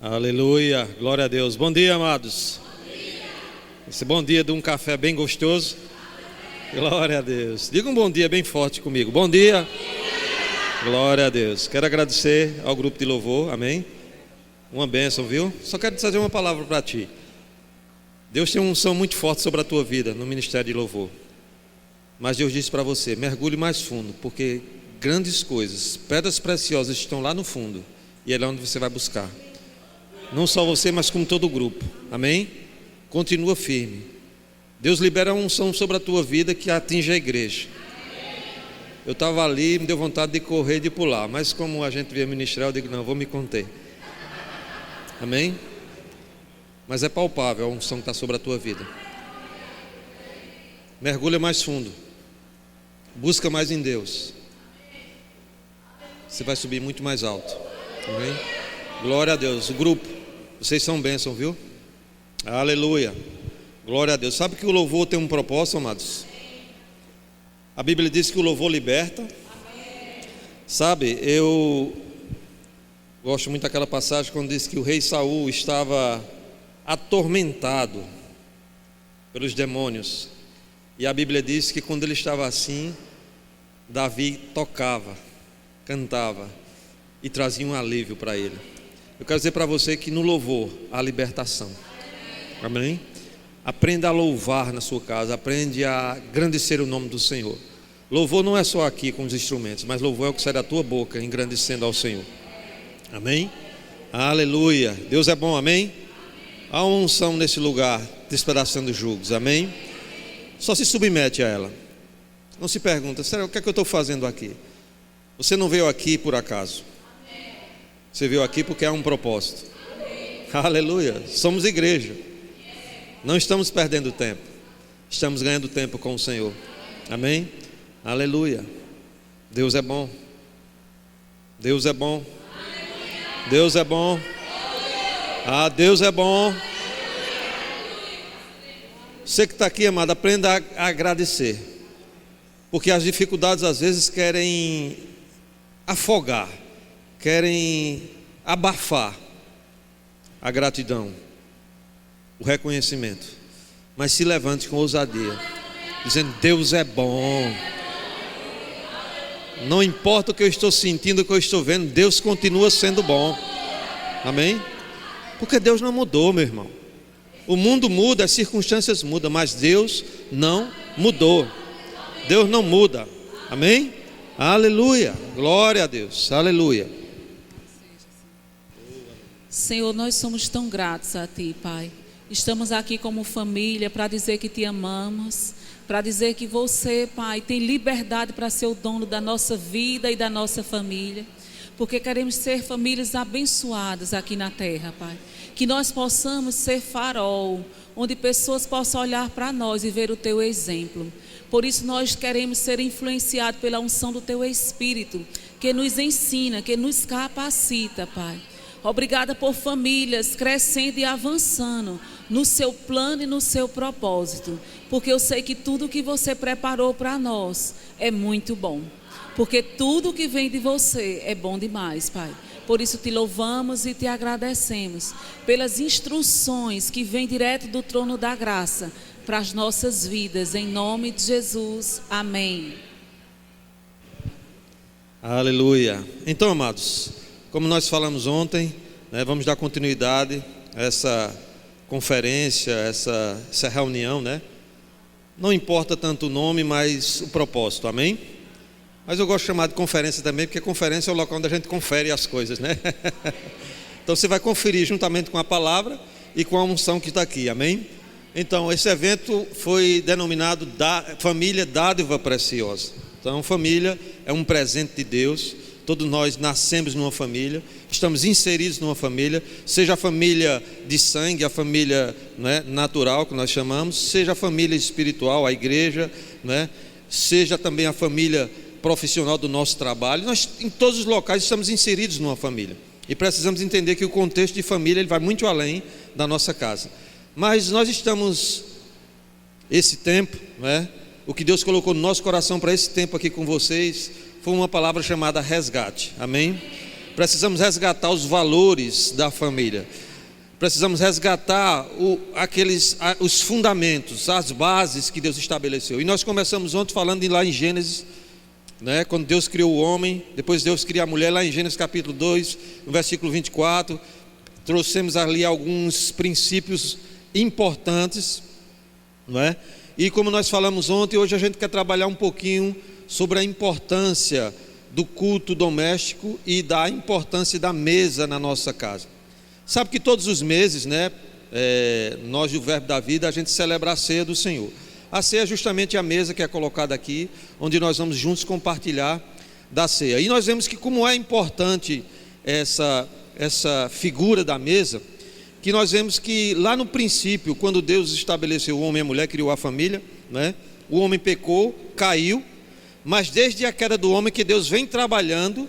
Aleluia, glória a Deus. Bom dia, amados. Esse bom dia de um café bem gostoso. Glória a Deus. Diga um bom dia bem forte comigo. Bom dia. Glória a Deus. Quero agradecer ao grupo de louvor, amém. Uma bênção, viu? Só quero trazer uma palavra para ti. Deus tem uma unção muito forte sobre a tua vida no ministério de louvor. Mas Deus disse para você: mergulhe mais fundo, porque grandes coisas, pedras preciosas estão lá no fundo, e é lá onde você vai buscar. Não só você, mas como todo o grupo, amém? Continua firme. Deus libera uma unção sobre a tua vida que atinge a igreja. Eu estava ali, me deu vontade de correr e de pular, mas como a gente via ministrar, eu digo: não, vou me conter. Amém? Mas é palpável a unção que está sobre a tua vida. Mergulha mais fundo, busca mais em Deus, você vai subir muito mais alto. Amém? Glória a Deus. O grupo, vocês são bênção, viu? Aleluia, glória a Deus. Sabe que o louvor tem um propósito, amados? A Bíblia diz que o louvor liberta. Sabe, eu gosto muito daquela passagem quando diz que o rei Saul estava atormentado pelos demônios, e a Bíblia diz que quando ele estava assim, Davi tocava, cantava e trazia um alívio para ele. Eu quero dizer para você que no louvor há libertação. Amém? Aprenda a louvar na sua casa, aprende a engrandecer o nome do Senhor. Louvor não é só aqui com os instrumentos, mas louvor é o que sai da tua boca, engrandecendo ao Senhor. Amém? Aleluia. Deus é bom, amém? Há uma unção nesse lugar, despedaçando julgos, amém? Só se submete a ela. Não se pergunta: será, o que é que eu estou fazendo aqui? Você não veio aqui por acaso. Você veio aqui porque há um propósito. Aleluia. Somos igreja. Não estamos perdendo tempo, estamos ganhando tempo com o Senhor. Amém? Aleluia. Deus é bom. Deus é bom. Deus é bom. Ah, Deus é bom. Você que está aqui, amado, aprenda a agradecer, porque as dificuldades às vezes querem afogar, querem abafar a gratidão, o reconhecimento. Mas se levante com ousadia, dizendo: Deus é bom. Não importa o que eu estou sentindo, o que eu estou vendo, Deus continua sendo bom. Amém? Porque Deus não mudou, meu irmão. O mundo muda, as circunstâncias mudam, mas Deus não mudou. Deus não muda. Amém? Aleluia. Glória a Deus. Aleluia. Senhor, nós somos tão gratos a Ti, Pai. Estamos aqui como família para dizer que Te amamos, para dizer que você, Pai, tem liberdade para ser o dono da nossa vida e da nossa família, porque queremos ser famílias abençoadas aqui na terra, Pai. Que nós possamos ser farol, onde pessoas possam olhar para nós e ver o Teu exemplo. Por isso nós queremos ser influenciados pela unção do Teu Espírito, que nos ensina, que nos capacita, Pai. Obrigada por famílias crescendo e avançando no Seu plano e no Seu propósito, porque eu sei que tudo que Você preparou para nós é muito bom, porque tudo que vem de Você é bom demais, Pai. Por isso Te louvamos e Te agradecemos pelas instruções que vêm direto do trono da graça para as nossas vidas, em nome de Jesus, amém. Aleluia. Então, amados, como nós falamos ontem, vamos dar continuidade a essa conferência, essa reunião, Não importa tanto o nome, mas o propósito, amém? Mas eu gosto de chamar de conferência também, porque conferência é o local onde a gente confere as coisas, Então você vai conferir juntamente com a palavra e com a unção que está aqui, amém? Então esse evento foi denominado Família Dádiva Preciosa. Então família é um presente de Deus. Todos nós nascemos numa família, estamos inseridos numa família, seja a família de sangue, a família natural que nós chamamos, seja a família espiritual, a igreja, seja também a família profissional do nosso trabalho. Nós em todos os locais estamos inseridos numa família, e precisamos entender que o contexto de família ele vai muito além da nossa casa. Mas nós estamos, esse tempo, o que Deus colocou no nosso coração para esse tempo aqui com vocês, foi uma palavra chamada resgate, amém? Precisamos resgatar os valores da família. Precisamos resgatar os fundamentos, as bases que Deus estabeleceu. E nós começamos ontem falando lá em Gênesis, né, quando Deus criou o homem, depois Deus cria a mulher, lá em Gênesis capítulo 2, no versículo 24. Trouxemos ali alguns princípios importantes, não é? E como nós falamos ontem, hoje a gente quer trabalhar um pouquinho sobre a importância do culto doméstico e da importância da mesa na nossa casa. Sabe que todos os meses, né, nós do Verbo da Vida, a gente celebra a ceia do Senhor. A ceia é justamente a mesa que é colocada aqui, onde nós vamos juntos compartilhar da ceia. E nós vemos que como é importante essa figura da mesa, que nós vemos que lá no princípio, quando Deus estabeleceu o homem e a mulher, criou a família, né, o homem pecou, caiu, mas desde a queda do homem que Deus vem trabalhando,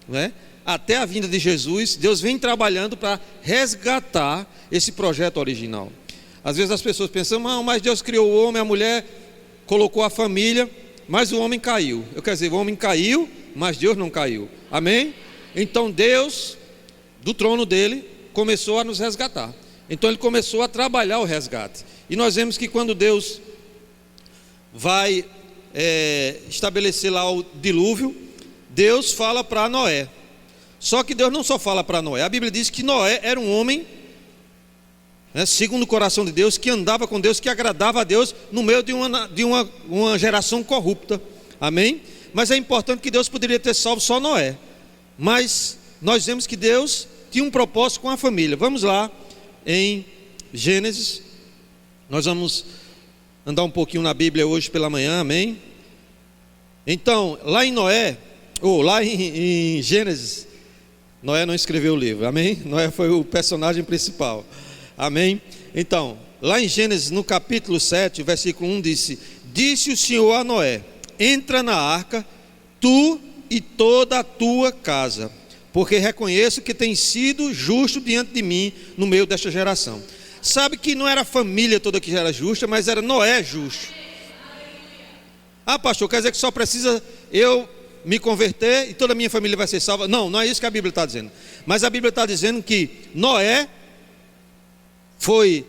né, até a vinda de Jesus, Deus vem trabalhando para resgatar esse projeto original. Às vezes as pessoas pensam, não, mas Deus criou o homem, a mulher colocou a família, mas o homem caiu. Eu quero dizer, o homem caiu, mas Deus não caiu. Amém? Então Deus, do trono dele, começou a nos resgatar. Então ele começou a trabalhar o resgate. E nós vemos que quando Deus vai estabelecer lá o dilúvio, Deus fala para Noé. Só que Deus não só fala para Noé. A Bíblia diz que Noé era um homem, né, segundo o coração de Deus, que andava com Deus, que agradava a Deus no meio de uma geração corrupta. Amém? Mas é importante que Deus poderia ter salvo só Noé. Mas nós vemos que Deus tinha um propósito com a família. Vamos lá em Gênesis. Nós vamos andar um pouquinho na Bíblia hoje pela manhã, amém? Então, lá em Gênesis, Noé não escreveu o livro, amém? Noé foi o personagem principal, amém? Então, lá em Gênesis, no capítulo 7, versículo 1, disse o Senhor a Noé: entra na arca, tu e toda a tua casa, porque reconheço que tem sido justo diante de mim no meio desta geração. Sabe que não era a família toda que já era justa, mas era Noé justo. Ah, pastor, quer dizer que só precisa eu me converter e toda a minha família vai ser salva? Não, não é isso que a Bíblia está dizendo. Mas a Bíblia está dizendo que Noé foi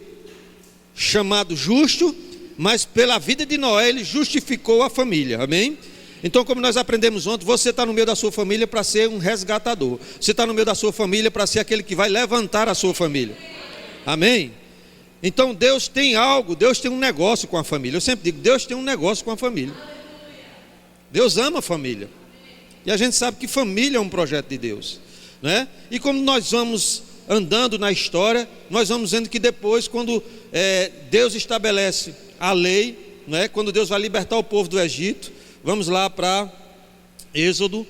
chamado justo, mas pela vida de Noé ele justificou a família, amém? Então, como nós aprendemos ontem, você está no meio da sua família para ser um resgatador. Você está no meio da sua família para ser aquele que vai levantar a sua família, amém? Então Deus tem algo, Deus tem um negócio com a família. Eu sempre digo, Deus tem um negócio com a família. Deus ama a família. E a gente sabe que família é um projeto de Deus, né? E como nós vamos andando na história, nós vamos vendo que depois, quando Deus estabelece a lei, né? Quando Deus vai libertar o povo do Egito, vamos lá para Êxodo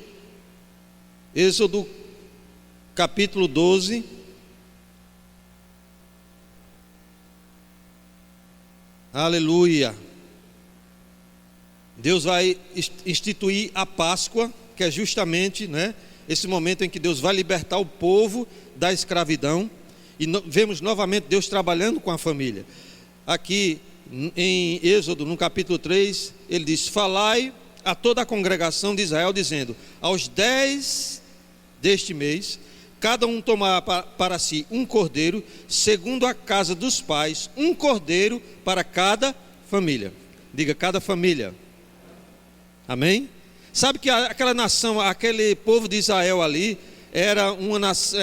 capítulo 12. Aleluia. Deus vai instituir a Páscoa, que é justamente, né, esse momento em que Deus vai libertar o povo da escravidão. E vemos novamente Deus trabalhando com a família. Aqui em Êxodo, no capítulo 3, ele diz: falai a toda a congregação de Israel, dizendo: aos 10 deste mês, cada um tomará para si um cordeiro, segundo a casa dos pais, um cordeiro para cada família. Diga, cada família. Amém? Sabe que aquela nação, aquele povo de Israel ali, era uma nação,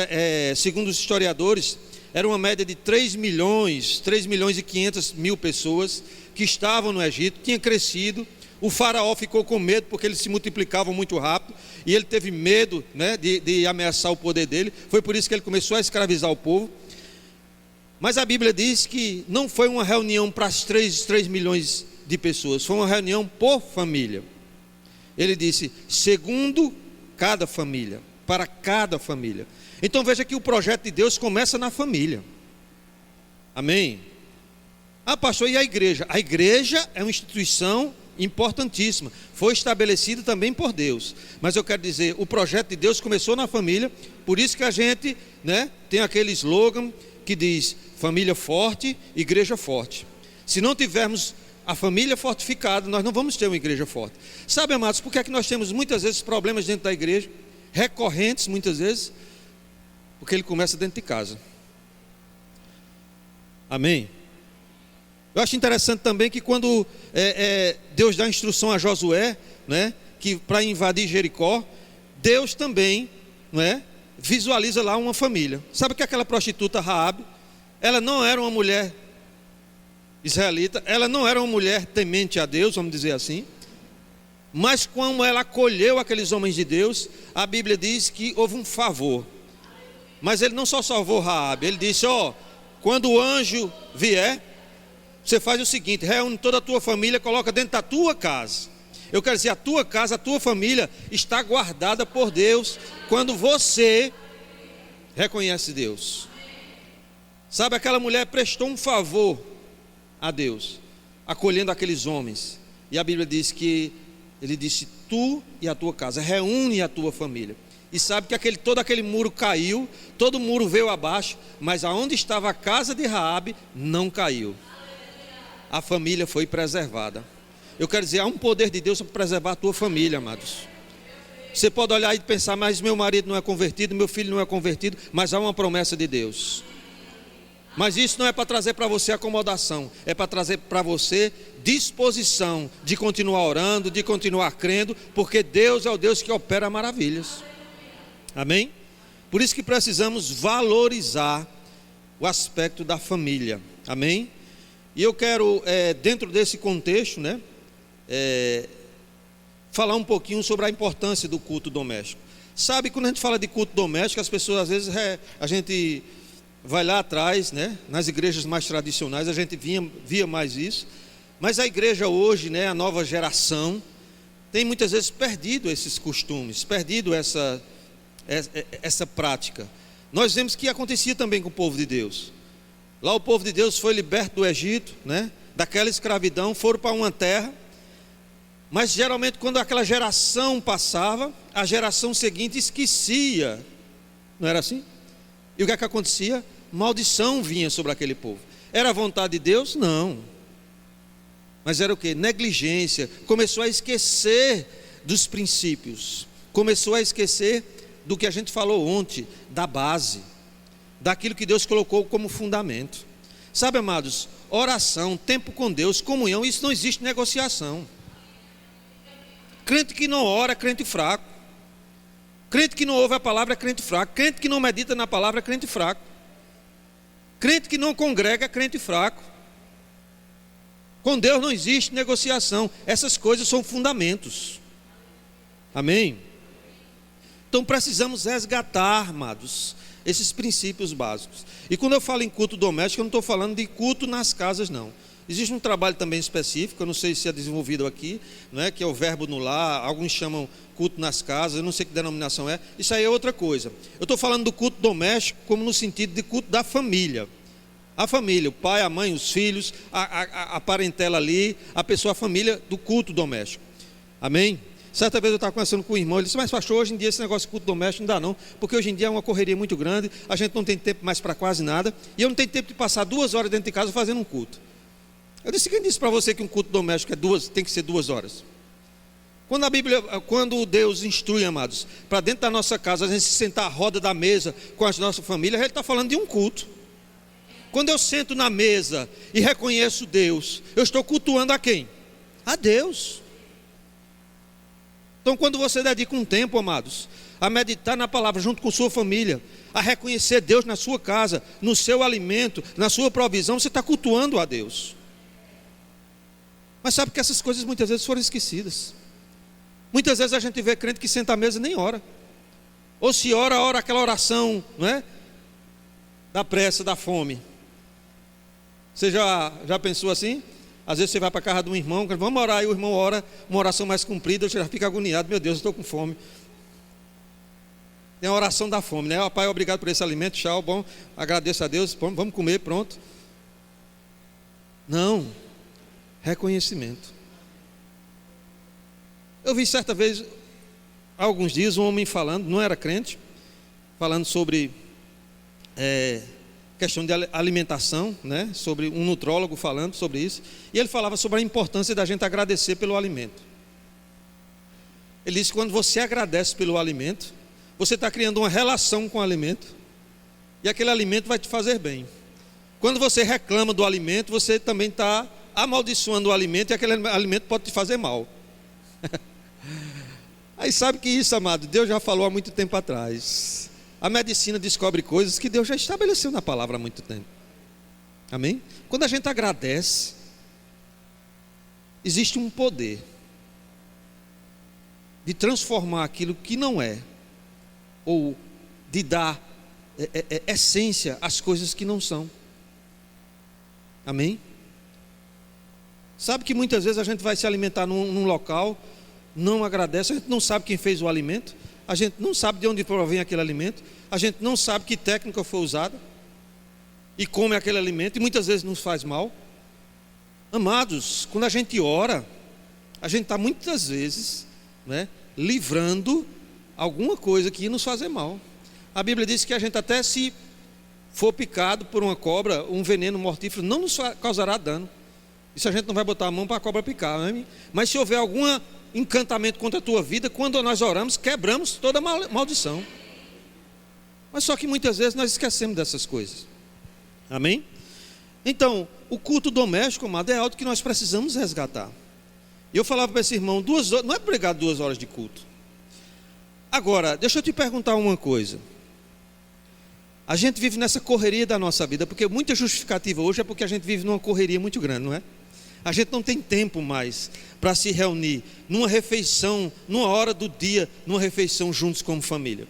segundo os historiadores, era uma média de 3 milhões e 500 mil pessoas que estavam no Egito, tinha crescido. O faraó ficou com medo porque eles se multiplicavam muito rápido e ele teve medo, né, de ameaçar o poder dele. Foi por isso que ele começou a escravizar o povo. Mas a Bíblia diz que não foi uma reunião para as 3 milhões de pessoas, foi uma reunião por família. Ele disse, segundo cada família, para cada família. Então veja que o projeto de Deus começa na família. Amém? Ah, pastor, e a igreja? A igreja é uma instituição importantíssima, foi estabelecida também por Deus. Mas eu quero dizer, o projeto de Deus começou na família. Por isso que a gente, né, tem aquele slogan que diz: família forte, igreja forte. Se não tivermos a família fortificada, nós não vamos ter uma igreja forte. Sabe, amados, por que é que nós temos muitas vezes problemas dentro da igreja? recorrentes muitas vezes, porque ele começa dentro de casa. Amém? Eu acho interessante também que quando Deus dá instrução a Josué, né, que para invadir Jericó, Deus também, né, visualiza lá uma família. Sabe que aquela prostituta Raabe, ela não era uma mulher israelita, ela não era uma mulher temente a Deus, vamos dizer assim, mas quando ela acolheu aqueles homens de Deus, a Bíblia diz que houve um favor. Mas ele não só salvou Raabe, ele disse: quando o anjo vier, você faz o seguinte, reúne toda a tua família, coloca dentro da tua casa. Eu quero dizer, a tua casa, a tua família está guardada por Deus quando você reconhece Deus. Sabe, aquela mulher prestou um favor a Deus, acolhendo aqueles homens. E a Bíblia diz que ele disse: tu e a tua casa, reúne a tua família. E sabe que todo aquele muro caiu, todo muro veio abaixo, mas aonde estava a casa de Raabe não caiu. A família foi preservada. Eu quero dizer, há um poder de Deus para preservar a tua família, amados. Você pode olhar e pensar: mas meu marido não é convertido, meu filho não é convertido, mas há uma promessa de Deus. Mas isso não é para trazer para você acomodação, é para trazer para você disposição de continuar orando, de continuar crendo, porque Deus é o Deus que opera maravilhas. Amém? Por isso que precisamos valorizar o aspecto da família. Amém? E eu quero, dentro desse contexto, né, falar um pouquinho sobre a importância do culto doméstico. Sabe, quando a gente fala de culto doméstico, as pessoas às vezes, a gente vai lá atrás, né, nas igrejas mais tradicionais, a gente via mais isso. Mas a igreja hoje, né, a nova geração, tem muitas vezes perdido esses costumes, perdido essa prática. Nós vemos que acontecia também com o povo de Deus. Lá o povo de Deus foi liberto do Egito, né, daquela escravidão, foram para uma terra. Mas geralmente quando aquela geração passava, a geração seguinte esquecia. Não era assim? E o que é que acontecia? Maldição vinha sobre aquele povo. Era a vontade de Deus? Não. Mas era o quê? Negligência. Começou a esquecer dos princípios. Começou a esquecer do que a gente falou ontem, da base, daquilo que Deus colocou como fundamento. Sabe, amados, oração, tempo com Deus, comunhão, isso não existe negociação. Crente que não ora é crente fraco. Crente que não ouve a palavra é crente fraco. Crente que não medita na palavra é crente fraco. Crente que não congrega é crente fraco. Com Deus não existe negociação. Essas coisas são fundamentos. Amém? Então precisamos resgatar, amados, esses princípios básicos. E quando eu falo em culto doméstico, eu não estou falando de culto nas casas, não. Existe um trabalho também específico, eu não sei se é desenvolvido aqui, não é? Que é o verbo no lar, alguns chamam culto nas casas, eu não sei que denominação é. Isso aí é outra coisa. Eu estou falando do culto doméstico como no sentido de culto da família. A família, o pai, a mãe, os filhos, a parentela ali, a pessoa, a família do culto doméstico. Amém? Certa vez eu estava conversando com o irmão, ele disse: mas pastor, hoje em dia esse negócio de culto doméstico não dá não, porque hoje em dia é uma correria muito grande, a gente não tem tempo mais para quase nada, e eu não tenho tempo de passar 2 horas dentro de casa fazendo um culto. Eu disse: quem disse para você que um culto doméstico tem que ser 2 horas? Quando Deus instrui, amados, para dentro da nossa casa, a gente se sentar à roda da mesa com as nossas famílias, Ele está falando de um culto. Quando eu sento na mesa e reconheço Deus, eu estou cultuando a quem? A Deus. Então quando você dedica um tempo, amados, a meditar na palavra junto com sua família, a reconhecer Deus na sua casa, no seu alimento, na sua provisão, você está cultuando a Deus. Mas sabe que essas coisas muitas vezes foram esquecidas. Muitas vezes a gente vê crente que senta à mesa e nem ora. Ou se ora aquela oração, não é? Da pressa, da fome. Você já pensou assim? Às vezes você vai para a casa de um irmão, vamos orar, e o irmão ora uma oração mais comprida, você já fica agoniado: meu Deus, eu estou com fome. Tem a oração da fome, né? Pai, obrigado por esse alimento, tchau, bom, agradeço a Deus, vamos comer, pronto. Não, reconhecimento. Eu vi certa vez, há alguns dias, um homem falando, não era crente, falando sobre questão de alimentação, né? Sobre um nutrólogo falando sobre isso, e ele falava sobre a importância da gente agradecer pelo alimento. Ele disse que quando você agradece pelo alimento, você está criando uma relação com o alimento, e aquele alimento vai te fazer bem. Quando você reclama do alimento, você também está amaldiçoando o alimento, e aquele alimento pode te fazer mal. Aí sabe que isso, amado, Deus já falou há muito tempo atrás. A medicina descobre coisas que Deus já estabeleceu na palavra há muito tempo. Amém? Quando a gente agradece, existe um poder de transformar aquilo que não é, ou de dar essência às coisas que não são. Amém? Sabe que muitas vezes a gente vai se alimentar num local, não agradece, a gente não sabe quem fez o alimento, a gente não sabe de onde provém aquele alimento, a gente não sabe que técnica foi usada, e come aquele alimento, e muitas vezes nos faz mal. Amados, quando a gente ora, a gente está muitas vezes, né, livrando alguma coisa que ia nos fazer mal. A Bíblia diz que a gente, até se for picado por uma cobra, um veneno mortífero não nos causará dano. Isso a gente não vai botar a mão para a cobra picar, não é? Mas se houver algum encantamento contra a tua vida, quando nós oramos, quebramos toda maldição. Mas só que muitas vezes nós esquecemos dessas coisas. Amém? Então, o culto doméstico, amado, é algo que nós precisamos resgatar. E eu falava para esse irmão, 2 horas, não é pregar 2 horas de culto. Agora, deixa eu te perguntar uma coisa. A gente vive nessa correria da nossa vida, porque muita justificativa hoje é porque a gente vive numa correria muito grande, não é? A gente não tem tempo mais para se reunir numa refeição, numa hora do dia, numa refeição juntos como família.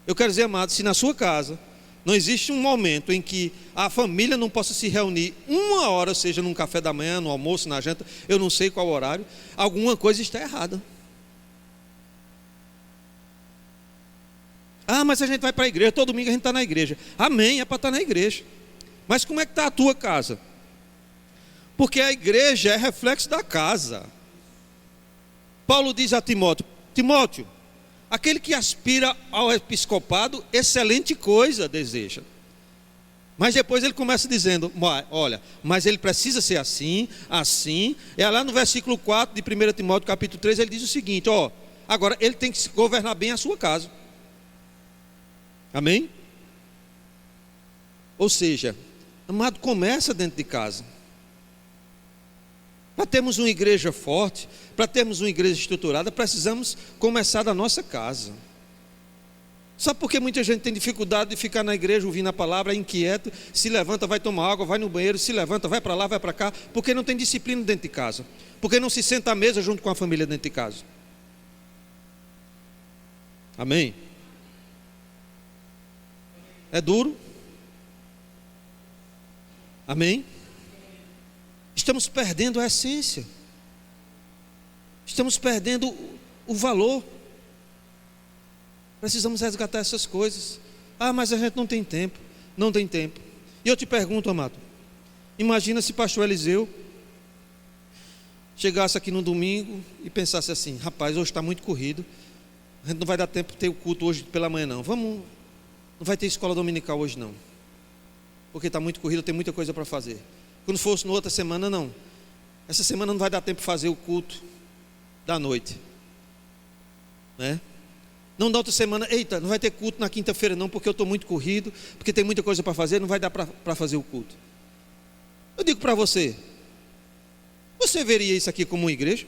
Eu quero dizer, amado, se na sua casa não existe um momento em que a família não possa se reunir 1 hora, seja num café da manhã, no almoço, na janta, eu não sei qual horário, alguma coisa está errada. Ah, mas a gente vai para a igreja, todo domingo a gente está na igreja. Amém, é para estar na igreja. Mas como é que está a tua casa? Porque a igreja é reflexo da casa. Paulo diz a Timóteo, Timóteo, aquele que aspira ao episcopado, excelente coisa deseja. Mas depois ele começa dizendo, olha, mas ele precisa ser assim, assim. É lá no versículo 4 de 1 Timóteo capítulo 3, ele diz o seguinte, agora ele tem que governar bem a sua casa. Amém? Ou seja, amado, começa dentro de casa. Para termos uma igreja forte, para termos uma igreja estruturada, precisamos começar da nossa casa. Sabe por que muita gente tem dificuldade de ficar na igreja ouvindo a palavra, é inquieto, se levanta, vai tomar água, vai no banheiro, se levanta, vai para lá, vai para cá, porque não tem disciplina dentro de casa, porque não se senta à mesa junto com a família dentro de casa. Amém? É duro? Amém? Estamos perdendo a essência. Estamos perdendo o valor. Precisamos resgatar essas coisas. Ah, mas a gente não tem tempo. Não tem tempo. E eu te pergunto, amado, imagina se pastor Eliseu chegasse aqui no domingo e pensasse assim, rapaz, hoje está muito corrido, a gente não vai dar tempo de ter o culto hoje pela manhã não. Não vai ter escola dominical hoje não, porque está muito corrido, tem muita coisa para fazer. Quando fosse na outra semana, não. Essa semana não vai dar tempo de fazer o culto da noite, né? Não da outra semana, eita, não vai ter culto na quinta-feira não, porque eu estou muito corrido, porque tem muita coisa para fazer, não vai dar para fazer o culto. Eu digo para você, você veria isso aqui como uma igreja?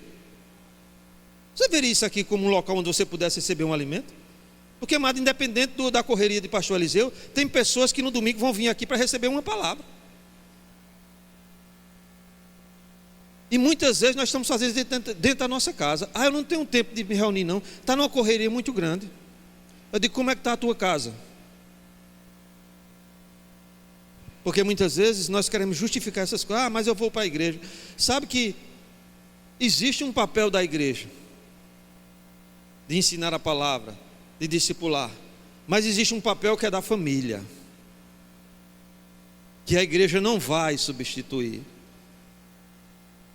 Você veria isso aqui como um local onde você pudesse receber um alimento? Porque, amado, independente da correria de pastor Eliseu, tem pessoas que no domingo vão vir aqui para receber uma palavra. E muitas vezes nós estamos fazendo dentro da nossa casa. Ah, eu não tenho tempo de me reunir não. Está numa correria muito grande. Eu digo, como é que está a tua casa? Porque muitas vezes nós queremos justificar essas coisas. Ah, mas eu vou para a igreja. Sabe que existe um papel da igreja de ensinar a palavra, de discipular, mas existe um papel que é da família, que a igreja não vai substituir.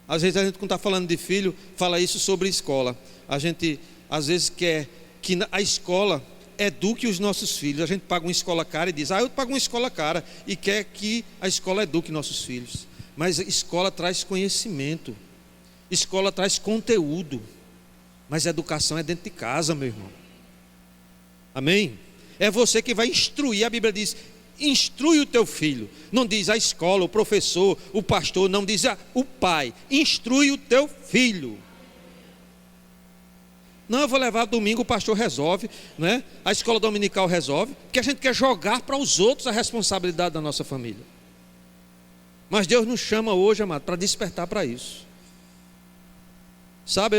Às vezes a gente, quando está falando de filho, fala isso sobre escola. A gente às vezes quer que a escola eduque os nossos filhos. A gente paga uma escola cara e diz, eu pago uma escola cara, e quer que a escola eduque nossos filhos. Mas a escola traz conhecimento, escola traz conteúdo, mas a educação é dentro de casa, meu irmão. Amém? É você que vai instruir. A Bíblia diz: instrui o teu filho. Não diz a escola, o professor, o pastor, não diz o pai. Instrui o teu filho. Não, eu vou levar domingo, o pastor resolve, né? A escola dominical resolve, porque a gente quer jogar para os outros a responsabilidade da nossa família. Mas Deus nos chama hoje, amado, para despertar para isso. Sabe,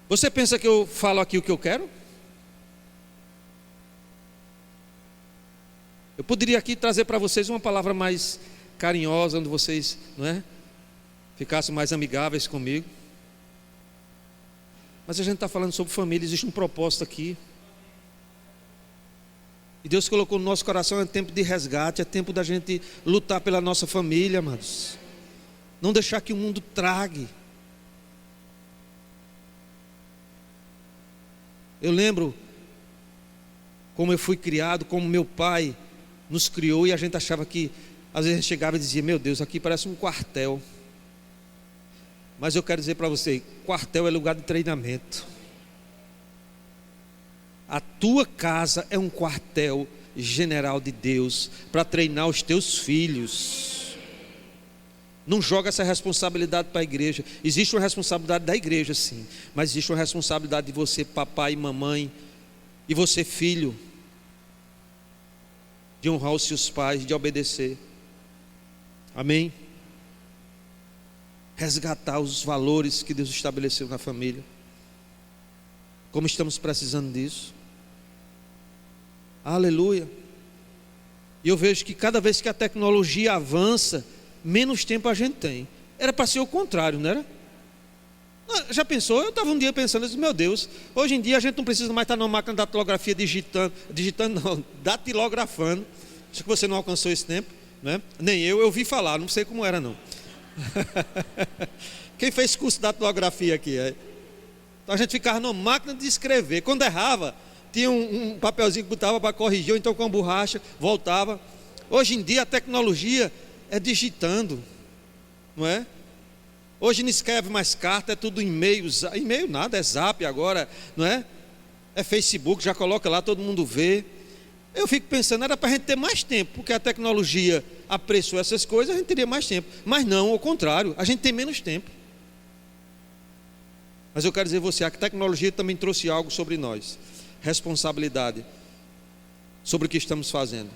você pensa que eu falo aqui o que eu quero? Eu poderia aqui trazer para vocês uma palavra mais carinhosa, onde vocês, não é, ficassem mais amigáveis comigo. Mas a gente está falando sobre família, existe um propósito aqui. E Deus colocou no nosso coração, é tempo de resgate, é tempo da gente lutar pela nossa família, amados. Não deixar que o mundo trague. Eu lembro como eu fui criado, como meu pai nos criou, e a gente achava que, às vezes a gente chegava e dizia: meu Deus, aqui parece um quartel. Mas eu quero dizer para você, quartel é lugar de treinamento. A tua casa é um quartel general de Deus para treinar os teus filhos. Não joga essa responsabilidade para a igreja. Existe uma responsabilidade da igreja, sim, mas existe uma responsabilidade de você, papai e mamãe, e você, filho, de honrar os seus pais, de obedecer. Amém? Resgatar os valores que Deus estabeleceu na família. Como estamos precisando disso. Aleluia. E eu vejo que cada vez que a tecnologia avança, menos tempo a gente tem. Era para ser o contrário, não era? Já pensou? Eu estava um dia pensando, eu disse: meu Deus, hoje em dia a gente não precisa mais estar numa máquina de datilografia digitando não, datilografando. Acho que você não alcançou esse tempo, né? Nem eu ouvi falar, não sei como era não. Quem fez curso de datilografia aqui? Então a gente ficava numa máquina de escrever. Quando errava, tinha um papelzinho que botava para corrigir, ou então com a borracha, voltava. Hoje em dia a tecnologia é digitando, não é? Hoje não escreve mais carta, é tudo e-mail. E-mail nada, é zap agora, não é? É Facebook, já coloca lá, todo mundo vê. Eu fico pensando, era para a gente ter mais tempo, porque a tecnologia apressou essas coisas, a gente teria mais tempo. Mas não, ao contrário, a gente tem menos tempo. Mas eu quero dizer a você, a tecnologia também trouxe algo sobre nós. Responsabilidade sobre o que estamos fazendo.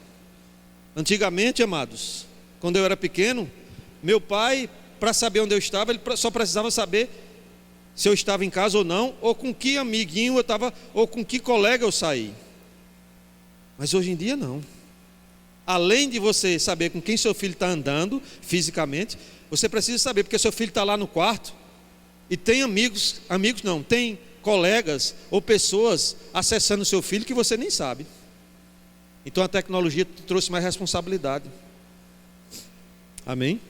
Antigamente, amados, quando eu era pequeno, meu pai, para saber onde eu estava, ele só precisava saber se eu estava em casa ou não, ou com que amiguinho eu estava, ou com que colega eu saí. Mas hoje em dia não. Além de você saber com quem seu filho está andando fisicamente, você precisa saber, porque seu filho está lá no quarto e tem tem colegas ou pessoas acessando o seu filho que você nem sabe. Então a tecnologia trouxe mais responsabilidade. Amém?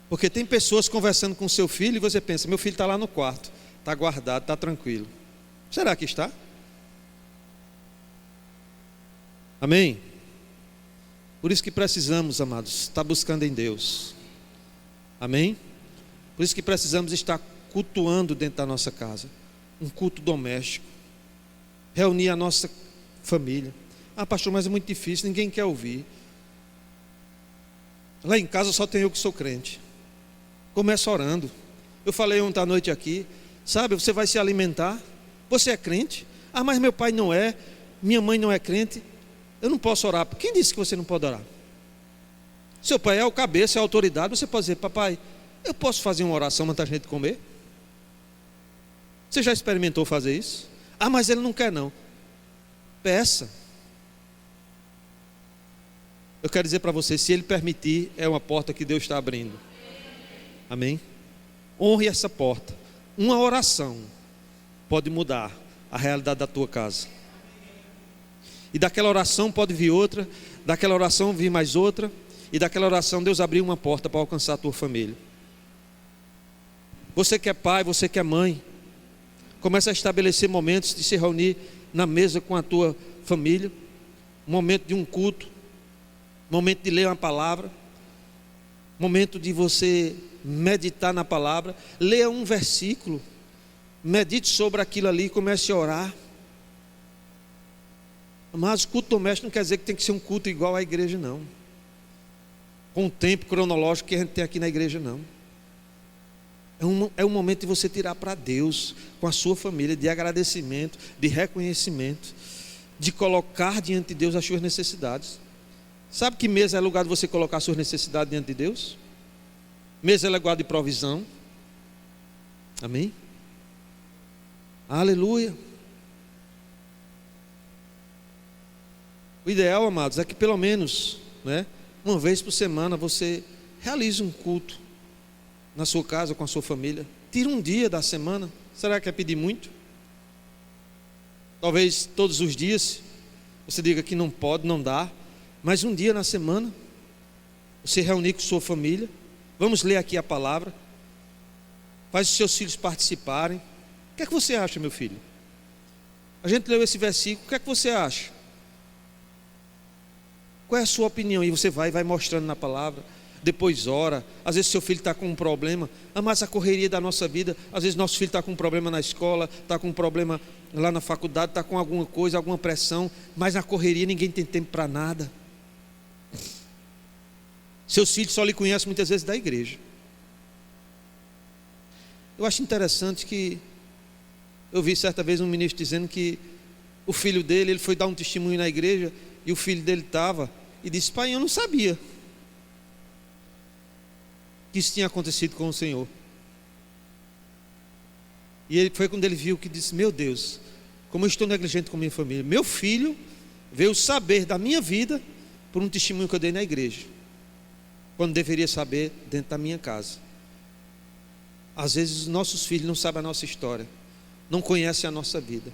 Porque tem pessoas conversando com o seu filho e você pensa: meu filho está lá no quarto, está guardado, está tranquilo. Será que está? Amém? Por isso que precisamos, amados, estar buscando em Deus. Amém? Por isso que precisamos estar cultuando dentro da nossa casa. Um culto doméstico. Reunir a nossa família. Ah, pastor, mas é muito difícil, ninguém quer ouvir. Lá em casa só tem eu que sou crente. Começa orando. Eu falei ontem à noite aqui, sabe, você vai se alimentar. Você é crente? Ah, mas meu pai não é, minha mãe não é crente. Eu não posso orar. Quem disse que você não pode orar? Seu pai é o cabeça, é a autoridade. Você pode dizer: papai, eu posso fazer uma oração antes da gente comer? Você já experimentou fazer isso? Ah, mas ele não quer não. Peça. Eu quero dizer para você, se ele permitir, é uma porta que Deus está abrindo. Amém? Honre essa porta. Uma oração pode mudar a realidade da tua casa. E daquela oração pode vir outra, daquela oração vir mais outra, e daquela oração Deus abriu uma porta para alcançar a tua família. Você que é pai, você que é mãe, começa a estabelecer momentos de se reunir na mesa com a tua família, momento de um culto, momento de ler uma palavra, momento de você meditar na palavra. Leia um versículo, medite sobre aquilo ali e comece a orar. Mas o culto doméstico não quer dizer que tem que ser um culto igual à igreja, não. Com o tempo cronológico que a gente tem aqui na igreja, não. É um momento de você tirar para Deus, com a sua família, de agradecimento, de reconhecimento, de colocar diante de Deus as suas necessidades. Sabe que mesa é lugar de você colocar as suas necessidades diante de Deus? Mesa é lugar de provisão. Amém? Aleluia. O ideal, amados, é que pelo menos, uma vez por semana você realize um culto na sua casa, com a sua família. Tira um dia da semana. Será que é pedir muito? Talvez todos os dias você diga que não pode, não dá, mas um dia na semana você reunir com sua família. Vamos ler aqui a palavra. Faz os seus filhos participarem. O que é que você acha, meu filho? A gente leu esse versículo, o que é que você acha? Qual é a sua opinião? E você vai mostrando na palavra. Depois ora. Às vezes seu filho está com um problema. Mas a correria da nossa vida. Às vezes nosso filho está com um problema na escola, está com um problema lá na faculdade, está com alguma coisa, alguma pressão. Mas na correria ninguém tem tempo para nada. Seus filhos só lhe conhecem muitas vezes da igreja. Eu acho interessante que eu vi certa vez um ministro dizendo que o filho dele, ele foi dar um testemunho na igreja e o filho dele estava e disse: pai, eu não sabia que isso tinha acontecido com o Senhor. E ele foi quando ele viu que disse: meu Deus, como eu estou negligente com minha família. Meu filho veio saber da minha vida por um testemunho que eu dei na igreja, quando deveria saber dentro da minha casa. Às vezes os nossos filhos não sabem a nossa história, não conhecem a nossa vida,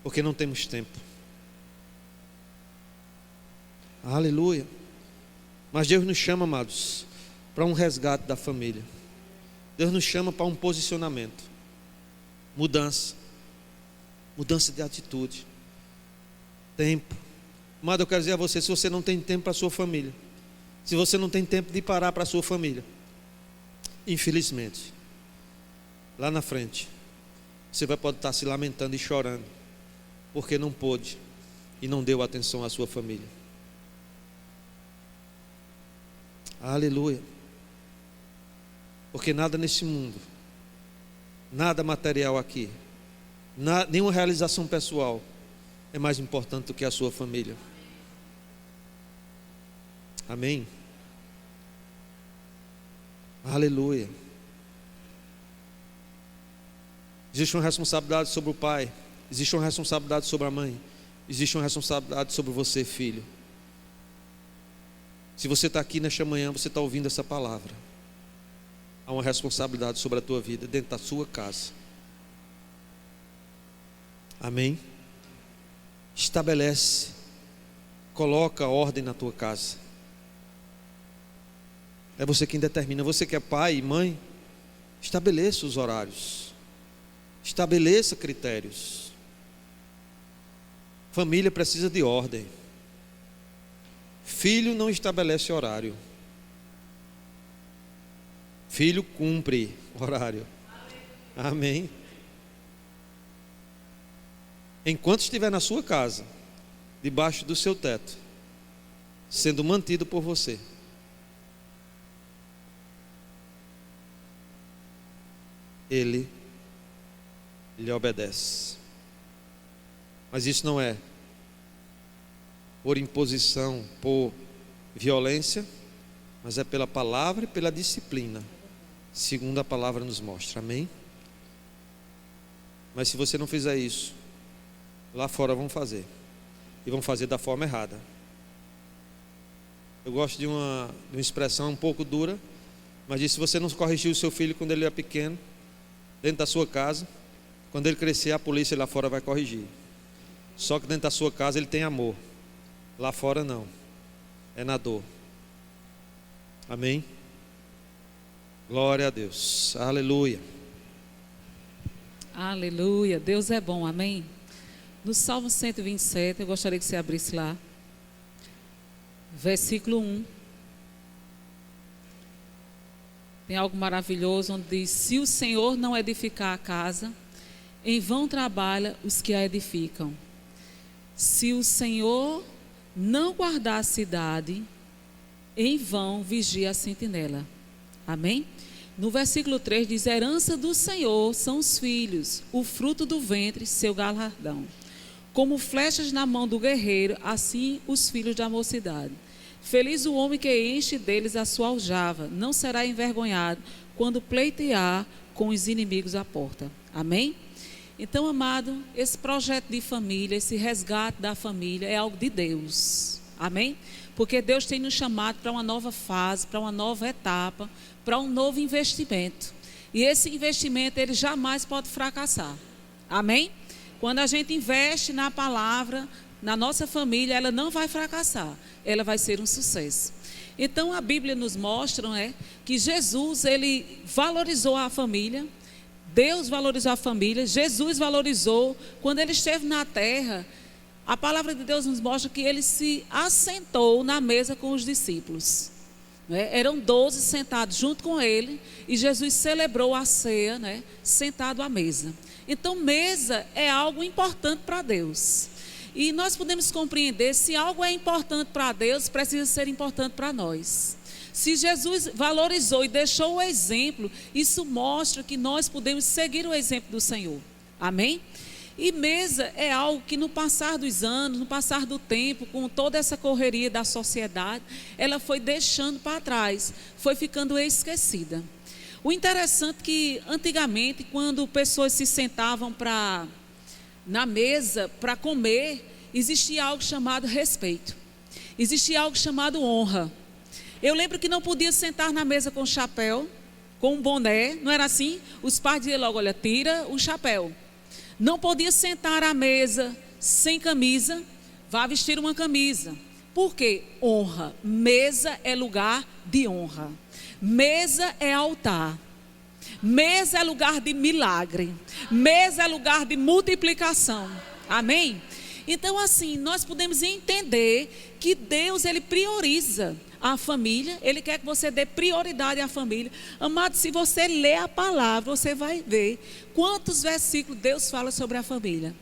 porque não temos tempo. Aleluia. Mas Deus nos chama, amados, para um resgate da família. Deus nos chama para um posicionamento, mudança de atitude, tempo. Amado, eu quero dizer a você, se você não tem tempo para a sua família, se você não tem tempo de parar para a sua família, infelizmente, lá na frente, você pode estar se lamentando e chorando, porque não pôde e não deu atenção à sua família. Aleluia. Porque nada nesse mundo, nada material aqui, nenhuma realização pessoal é mais importante do que a sua família. Amém? Aleluia. Existe uma responsabilidade sobre o pai, existe uma responsabilidade sobre a mãe, existe uma responsabilidade sobre você, filho. Se você está aqui nesta manhã, você está ouvindo essa palavra, há uma responsabilidade sobre a tua vida, dentro da sua casa. Amém? Estabelece, coloca ordem na tua casa. É você quem determina. Você que é pai e mãe, estabeleça os horários, estabeleça critérios. Família precisa de ordem. Filho não estabelece horário, filho cumpre horário. Amém? Enquanto estiver na sua casa, debaixo do seu teto, sendo mantido por você, ele lhe obedece. Mas isso não é por imposição, por violência, mas é pela palavra e pela disciplina, segundo a palavra nos mostra. Amém? Mas se você não fizer isso, lá fora vão fazer, e vão fazer da forma errada. Eu gosto de uma expressão um pouco dura, mas diz: se você não corrigir o seu filho quando ele é pequeno, dentro da sua casa, quando ele crescer, a polícia lá fora vai corrigir. Só que dentro da sua casa ele tem amor, lá fora não, é na dor. Amém? Glória a Deus, aleluia. Aleluia, Deus é bom, amém? No Salmo 127, eu gostaria que você abrisse lá, versículo 1. Tem algo maravilhoso onde diz: se o Senhor não edificar a casa, em vão trabalha os que a edificam. Se o Senhor não guardar a cidade, em vão vigia a sentinela. Amém? No versículo 3 diz: herança do Senhor são os filhos, o fruto do ventre, seu galardão. Como flechas na mão do guerreiro, assim os filhos da mocidade. Feliz o homem que enche deles a sua aljava, não será envergonhado quando pleitear com os inimigos à porta. Amém? Então, amado, esse projeto de família, esse resgate da família é algo de Deus. Amém? Porque Deus tem nos chamado para uma nova fase, para uma nova etapa, para um novo investimento. E esse investimento, ele jamais pode fracassar. Amém? Quando a gente investe na palavra, na nossa família, ela não vai fracassar, ela vai ser um sucesso. Então a Bíblia nos mostra, que Jesus, ele valorizou a família, Deus valorizou a família, Jesus valorizou. Quando ele esteve na terra, a palavra de Deus nos mostra que ele se assentou na mesa com os discípulos. Eram 12 sentados junto com ele, e Jesus celebrou a ceia, sentado à mesa. Então mesa é algo importante para Deus. E nós podemos compreender, se algo é importante para Deus, precisa ser importante para nós. Se Jesus valorizou e deixou o exemplo, isso mostra que nós podemos seguir o exemplo do Senhor. Amém? E mesa é algo que no passar dos anos, no passar do tempo, com toda essa correria da sociedade, ela foi deixando para trás, foi ficando esquecida. O interessante é que antigamente, quando pessoas se sentavam na mesa para comer, existia algo chamado respeito, existia algo chamado honra. Eu lembro que não podia sentar na mesa com chapéu, com um boné, não era assim? Os pais diziam logo: olha, tira o chapéu. Não podia sentar à mesa sem camisa, vá vestir uma camisa. Por quê? Honra. Mesa é lugar de honra. Mesa é altar. Mesa é lugar de milagre. Mesa é lugar de multiplicação. Amém? Então, assim, nós podemos entender que Deus, ele prioriza a família. Ele quer que você dê prioridade à família. Amado, se você ler a palavra, você vai ver quantos versículos Deus fala sobre a família,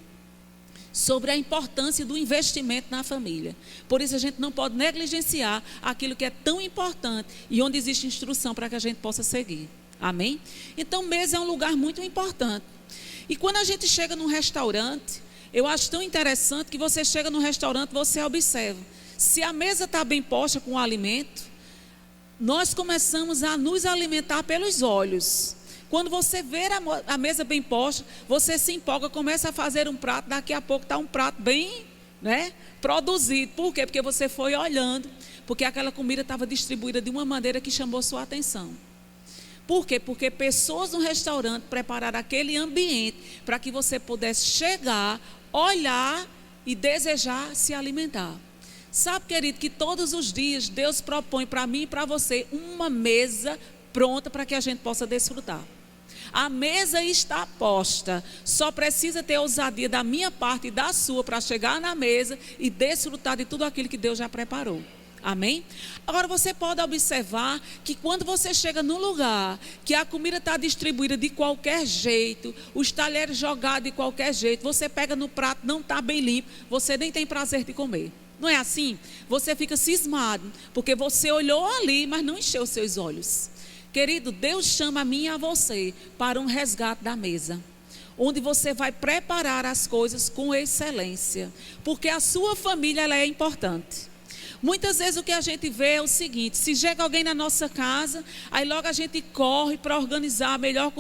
sobre a importância do investimento na família. Por isso a gente não pode negligenciar aquilo que é tão importante e onde existe instrução para que a gente possa seguir. Amém? Então, mesa é um lugar muito importante. E quando a gente chega num restaurante, eu acho tão interessante que você chega no restaurante, você observa. Se a mesa está bem posta com o alimento, nós começamos a nos alimentar pelos olhos. Quando você vê a mesa bem posta, você se empolga, começa a fazer um prato, daqui a pouco está um prato bem, produzido. Por quê? Porque você foi olhando, porque aquela comida estava distribuída de uma maneira que chamou sua atenção. Por quê? Porque pessoas no restaurante prepararam aquele ambiente para que você pudesse chegar, olhar e desejar se alimentar. Sabe, querido, que todos os dias Deus propõe para mim e para você uma mesa pronta para que a gente possa desfrutar. A mesa está posta, só precisa ter ousadia da minha parte e da sua para chegar na mesa e desfrutar de tudo aquilo que Deus já preparou. Amém? Agora você pode observar que quando você chega num lugar que a comida está distribuída de qualquer jeito, os talheres jogados de qualquer jeito, você pega no prato, não está bem limpo, você nem tem prazer de comer. Não é assim? Você fica cismado, porque você olhou ali, mas não encheu os seus olhos. Querido, Deus chama a mim e a você para um resgate da mesa, onde você vai preparar as coisas com excelência, porque a sua família, ela é importante. Muitas vezes o que a gente vê é o seguinte: se chega alguém na nossa casa, aí logo a gente corre para organizar a melhor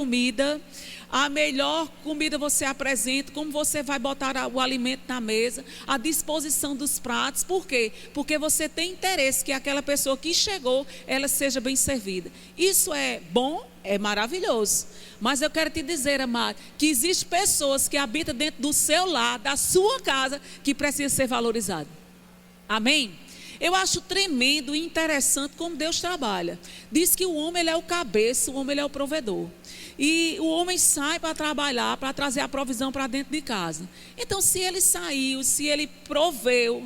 comida você apresenta, como você vai botar o alimento na mesa, a disposição dos pratos. Por quê? Porque você tem interesse que aquela pessoa que chegou, ela seja bem servida. Isso é bom, é maravilhoso. Mas eu quero te dizer, amado, que existem pessoas que habitam dentro do seu lar, da sua casa, que precisam ser valorizadas. Amém? Eu acho tremendo e interessante como Deus trabalha. Diz que o homem, ele é o cabeça, o homem, ele é o provedor. E o homem sai para trabalhar, para trazer a provisão para dentro de casa. Então, se ele saiu, se ele proveu,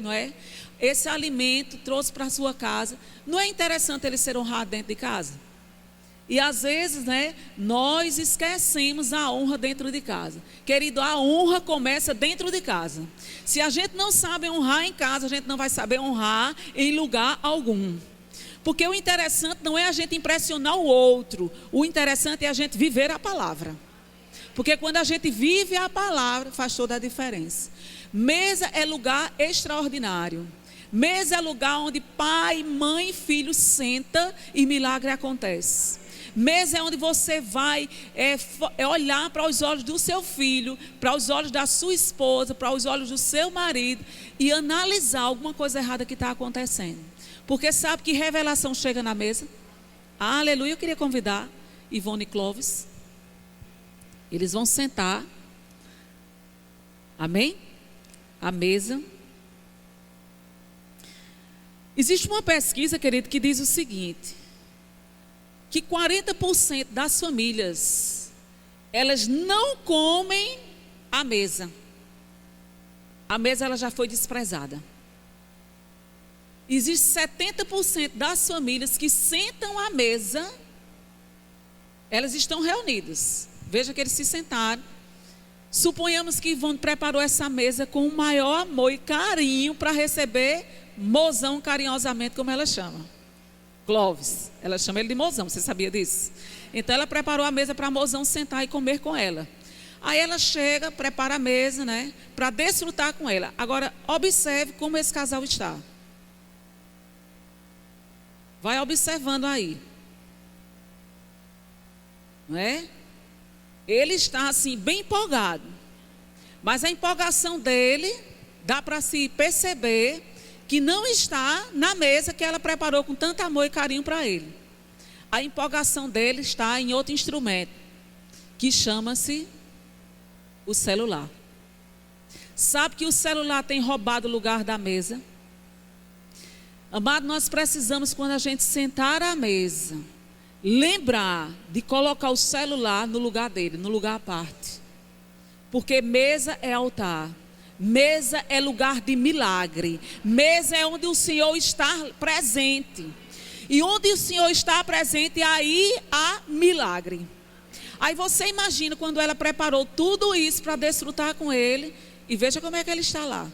esse alimento, trouxe para a sua casa, não é interessante ele ser honrado dentro de casa? E às vezes, né, nós esquecemos a honra dentro de casa. Querido, a honra começa dentro de casa. Se a gente não sabe honrar em casa, a gente não vai saber honrar em lugar algum. Porque o interessante não é a gente impressionar o outro. O interessante é a gente viver a palavra. Porque quando a gente vive a palavra, faz toda a diferença. Mesa é lugar extraordinário. Mesa é lugar onde pai, mãe e filho sentam e milagre acontece. Mesa é onde você vai olhar para os olhos do seu filho, para os olhos da sua esposa, para os olhos do seu marido e analisar alguma coisa errada que está acontecendo. Porque sabe que revelação chega na mesa? Aleluia, eu queria convidar Ivone e Clóvis. Eles vão sentar. Amém? À mesa. Existe uma pesquisa, querido, que diz o seguinte: que 40% das famílias, elas não comem à mesa. A mesa ela já foi desprezada. Existe 70% das famílias que sentam à mesa, elas estão reunidas. Veja que eles se sentaram. Suponhamos que Ivone preparou essa mesa com o maior amor e carinho para receber mozão carinhosamente, como ela chama. Clóvis, ela chama ele de mozão, você sabia disso? Então ela preparou a mesa para mozão sentar e comer com ela. Aí ela chega, prepara a mesa, né, para desfrutar com ela. Agora, observe como esse casal está. Vai observando aí. Não é? Ele está assim, bem empolgado. Mas a empolgação dele, dá para se perceber que não está na mesa que ela preparou com tanto amor e carinho para ele. A empolgação dele está em outro instrumento, que chama-se o celular. Sabe que o celular tem roubado o lugar da mesa? Amado, nós precisamos, quando a gente sentar à mesa, lembrar de colocar o celular no lugar dele, no lugar à parte. Porque mesa é altar. Mesa é lugar de milagre. Mesa é onde o Senhor está presente. E onde o Senhor está presente, aí há milagre. Aí você imagina quando ela preparou tudo isso para desfrutar com ele. E veja como é que ele está lá.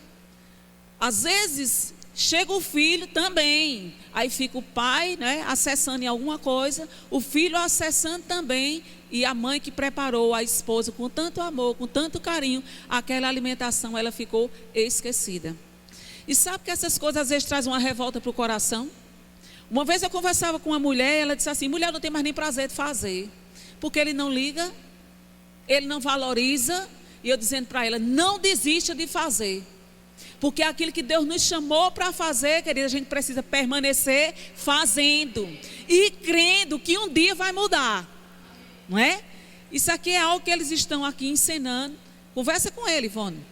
Às vezes chega o filho também. Aí fica o pai, né, acessando em alguma coisa. O filho acessando também. E a mãe que preparou a esposa com tanto amor, com tanto carinho, aquela alimentação, ela ficou esquecida. E sabe que essas coisas às vezes trazem uma revolta para o coração? Uma vez eu conversava com uma mulher, ela disse assim: mulher não tem mais nem prazer de fazer. Porque ele não liga, ele não valoriza. E eu dizendo para ela: não desista de fazer. Porque aquilo que Deus nos chamou para fazer, querida, a gente precisa permanecer fazendo. E crendo que um dia vai mudar. Não é? Isso aqui é algo que eles estão aqui ensinando. Conversa com ele, Ivone.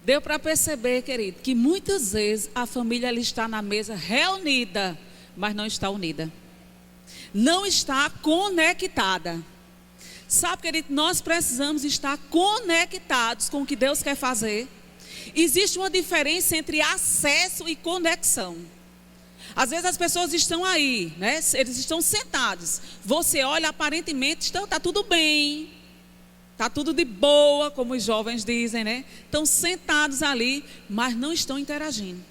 Deu para perceber, querido, que muitas vezes a família ela está na mesa reunida, mas não está unida. Não está conectada. Sabe, querido, nós precisamos estar conectados com o que Deus quer fazer. Existe uma diferença entre acesso e conexão. Às vezes as pessoas estão aí, né? Eles estão sentados. Você olha, aparentemente está tudo bem. Está tudo de boa, como os jovens dizem, né? Estão sentados ali, mas não estão interagindo.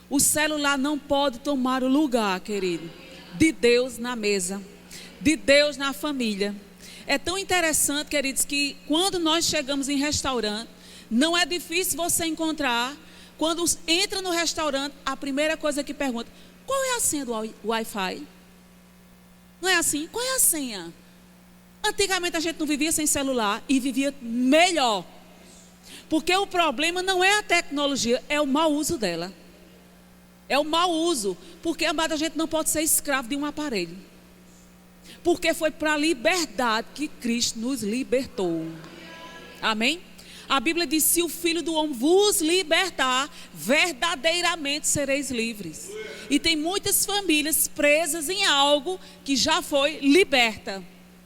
O celular não pode tomar o lugar, querido, de Deus na mesa, de Deus na família. É tão interessante, queridos, que quando nós chegamos em restaurante, não é difícil você encontrar. Quando entra no restaurante, a primeira coisa que pergunta: qual é a senha do Wi-Fi? Não é assim? Qual é a senha? Antigamente a gente não vivia sem celular e vivia melhor. Porque o problema não é a tecnologia, é o mau uso dela. É o mau uso. Porque, amada, a gente não pode ser escravo de um aparelho. Porque foi para a liberdade que Cristo nos libertou. Amém? A Bíblia diz: se o Filho do Homem vos libertar, verdadeiramente sereis livres. E tem muitas famílias presas em algo que já foi liberta.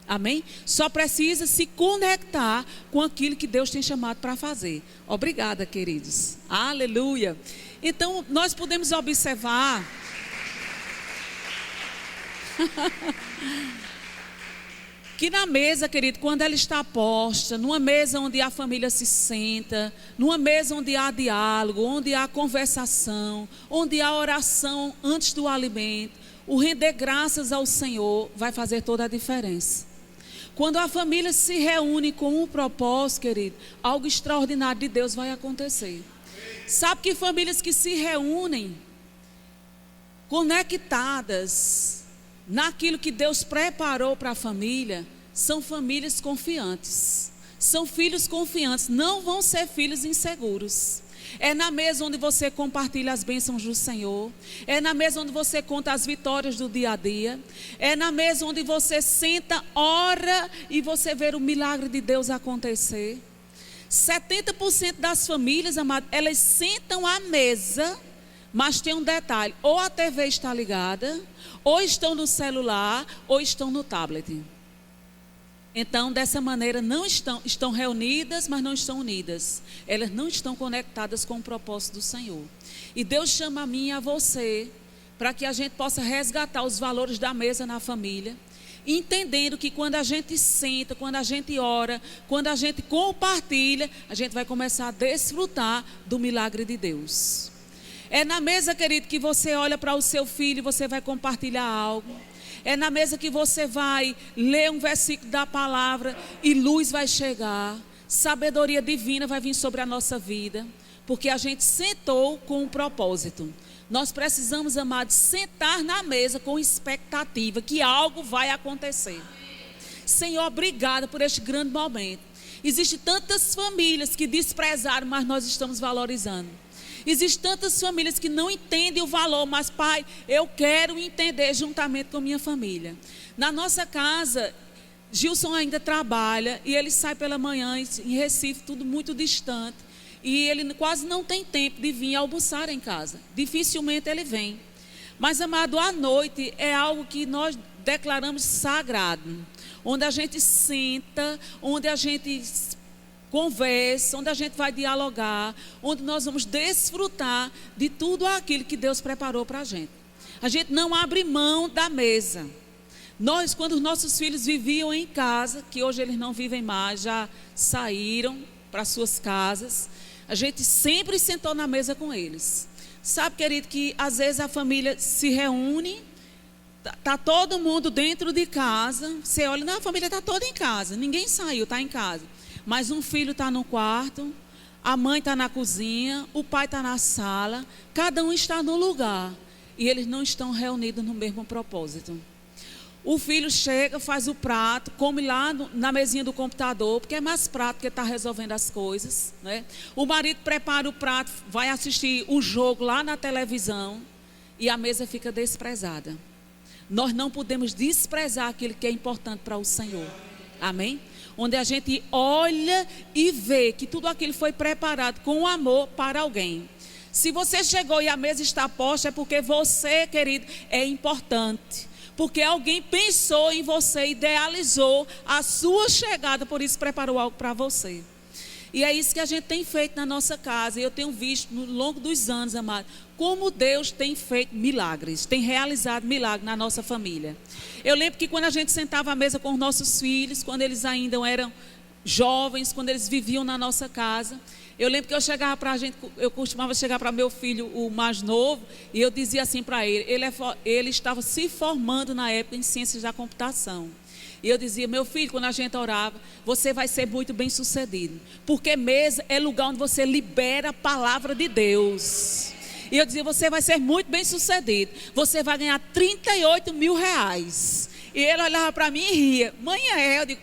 Amém? Só precisa se conectar com aquilo que Deus tem chamado para fazer. Obrigada, queridos. Aleluia. Então, nós podemos observar que na mesa, querido, quando ela está posta, numa mesa onde a família se senta, numa mesa onde há diálogo, onde há conversação, onde há oração antes do alimento, o render graças ao Senhor vai fazer toda a diferença. Quando a família se reúne com um propósito, querido, algo extraordinário de Deus vai acontecer. Sabe que famílias que se reúnem, conectadas naquilo que Deus preparou para a família, são famílias confiantes. São filhos confiantes, não vão ser filhos inseguros. É na mesa onde você compartilha as bênçãos do Senhor. É na mesa onde você conta as vitórias do dia a dia. É na mesa onde você senta, ora e você vê o milagre de Deus acontecer. 70% das famílias, amado, elas sentam à mesa, mas tem um detalhe: ou a TV está ligada, ou estão no celular, ou estão no tablet. Então, dessa maneira, não estão reunidas, mas não estão unidas. Elas não estão conectadas com o propósito do Senhor. E Deus chama a mim e a você para que a gente possa resgatar os valores da mesa na família, entendendo que quando a gente senta, quando a gente ora, quando a gente compartilha, a gente vai começar a desfrutar do milagre de Deus. É na mesa, querido, que você olha para o seu filho e você vai compartilhar algo. É na mesa que você vai ler um versículo da palavra e luz vai chegar. Sabedoria divina vai vir sobre a nossa vida. Porque a gente sentou com um propósito. Nós precisamos, amados, sentar na mesa com expectativa que algo vai acontecer. Senhor, obrigada por este grande momento. Existem tantas famílias que desprezaram, mas nós estamos valorizando. Existem tantas famílias que não entendem o valor, mas, Pai, eu quero entender juntamente com minha família. Na nossa casa, Gilson ainda trabalha e ele sai pela manhã em Recife, tudo muito distante. E ele quase não tem tempo de vir almoçar em casa. Dificilmente ele vem. Mas, amado, à noite é algo que nós declaramos sagrado. Onde a gente senta, onde a gente conversa, onde a gente vai dialogar, onde nós vamos desfrutar de tudo aquilo que Deus preparou para a gente. A gente não abre mão da mesa. Nós, quando os nossos filhos viviam em casa, que hoje eles não vivem mais, já saíram para suas casas, a gente sempre sentou na mesa com eles. Sabe, querido, que às vezes a família se reúne, está todo mundo dentro de casa, você olha, não, a família está toda em casa, ninguém saiu, está em casa. Mas um filho está no quarto, a mãe está na cozinha, o pai está na sala, cada um está no lugar. E eles não estão reunidos no mesmo propósito. O filho chega, faz o prato, come lá na mesinha do computador, porque é mais prático que está resolvendo as coisas, né? O marido prepara o prato, vai assistir o jogo lá na televisão e a mesa fica desprezada. Nós não podemos desprezar aquilo que é importante para o Senhor. Amém? Onde a gente olha e vê que tudo aquilo foi preparado com amor para alguém. Se você chegou e a mesa está posta, é porque você, querido, é importante. Porque alguém pensou em você, idealizou a sua chegada, por isso preparou algo para você. E é isso que a gente tem feito na nossa casa. E eu tenho visto no longo dos anos, amado, como Deus tem feito milagres, tem realizado milagres na nossa família. Eu lembro que quando a gente sentava à mesa com os nossos filhos, quando eles ainda eram jovens, quando eles viviam na nossa casa, eu lembro que eu costumava chegar para meu filho, o mais novo, e eu dizia assim para ele estava se formando na época em ciências da computação. E eu dizia, meu filho, quando a gente orava, você vai ser muito bem sucedido, porque mesa é lugar onde você libera a palavra de Deus. E eu dizia, você vai ser muito bem sucedido, você vai ganhar 38 mil reais. E ele olhava para mim e ria, mãe, eu digo,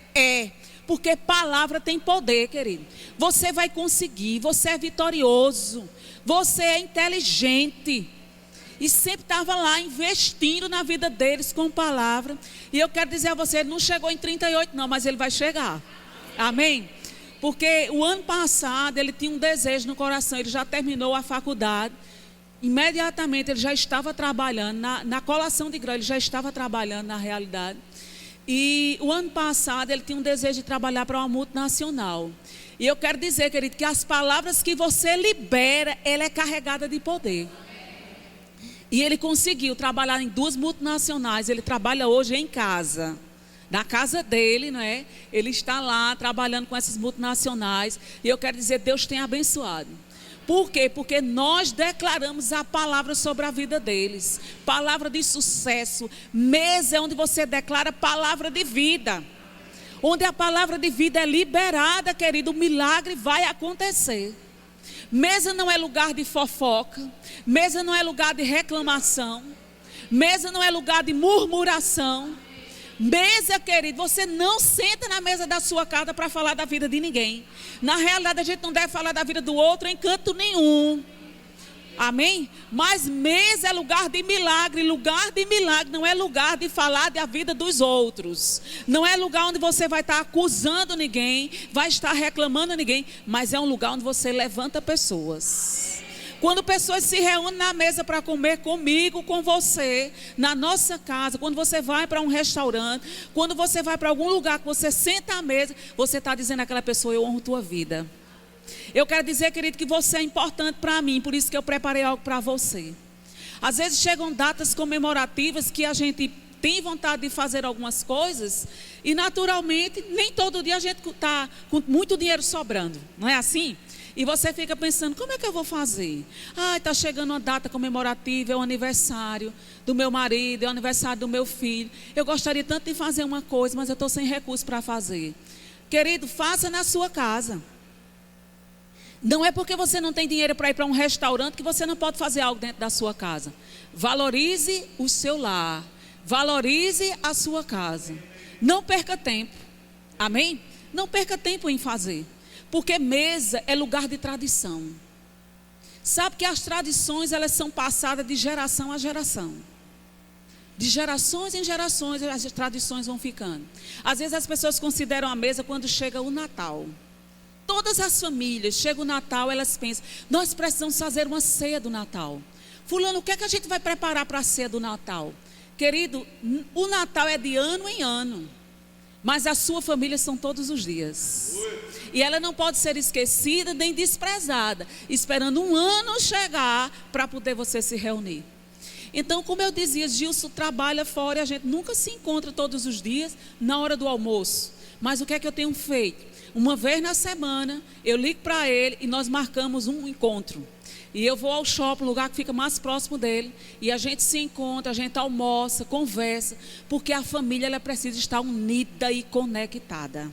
porque palavra tem poder, querido. Você vai conseguir, você é vitorioso, você é inteligente. E sempre estava lá investindo na vida deles com palavra. E eu quero dizer a você, ele não chegou em 38 não, mas ele vai chegar. Amém? Porque o ano passado ele tinha um desejo no coração, ele já terminou a faculdade. Imediatamente ele já estava trabalhando, na colação de grão, ele já estava trabalhando na realidade. E o ano passado ele tinha um desejo de trabalhar para uma multinacional. E eu quero dizer, querido, que as palavras que você libera, ela é carregada de poder. E ele conseguiu trabalhar em 2 multinacionais. Ele trabalha hoje em casa, na casa dele, não é? Ele está lá trabalhando com essas multinacionais. E eu quero dizer, Deus tem abençoado. Por quê? Porque nós declaramos a palavra sobre a vida deles. Palavra de sucesso. Mesa é onde você declara palavra de vida. Onde a palavra de vida é liberada, querido, o milagre vai acontecer. Mesa não é lugar de fofoca. Mesa não é lugar de reclamação. Mesa não é lugar de murmuração. Mesa, querido, você não senta na mesa da sua casa para falar da vida de ninguém. Na realidade, a gente não deve falar da vida do outro em canto nenhum. Amém? Mas mesa é lugar de milagre. Lugar de milagre não é lugar de falar da vida dos outros. Não é lugar onde você vai estar acusando ninguém, vai estar reclamando ninguém. Mas é um lugar onde você levanta pessoas. Quando pessoas se reúnem na mesa para comer comigo, com você, na nossa casa, quando você vai para um restaurante, quando você vai para algum lugar que você senta à mesa, você está dizendo àquela pessoa, eu honro tua vida. Eu quero dizer, querido, que você é importante para mim, por isso que eu preparei algo para você. Às vezes chegam datas comemorativas que a gente tem vontade de fazer algumas coisas e naturalmente nem todo dia a gente está com muito dinheiro sobrando, não é assim? E você fica pensando, como é que eu vou fazer? Está chegando uma data comemorativa, é o aniversário do meu marido, é o aniversário do meu filho. Eu gostaria tanto de fazer uma coisa, mas eu estou sem recurso para fazer. Querido, faça na sua casa. Não é porque você não tem dinheiro para ir para um restaurante que você não pode fazer algo dentro da sua casa. Valorize o seu lar. Valorize a sua casa. Não perca tempo. Amém? Não perca tempo em fazer. Porque mesa é lugar de tradição. Sabe que as tradições, elas são passadas de geração a geração. De gerações em gerações, as tradições vão ficando. Às vezes as pessoas consideram a mesa quando chega o Natal. Todas as famílias, chega o Natal, elas pensam, nós precisamos fazer uma ceia do Natal. Fulano, o que é que a gente vai preparar para a ceia do Natal? Querido, o Natal é de ano em ano. Mas a sua família são todos os dias. E ela não pode ser esquecida nem desprezada, esperando um ano chegar para poder você se reunir. Então, como eu dizia, Gilson trabalha fora e a gente nunca se encontra todos os dias na hora do almoço. Mas o que é que eu tenho feito? Uma vez na semana, eu ligo para ele e nós marcamos um encontro. E eu vou ao shopping, lugar que fica mais próximo dele. E a gente se encontra, a gente almoça, conversa. Porque a família ela precisa estar unida e conectada.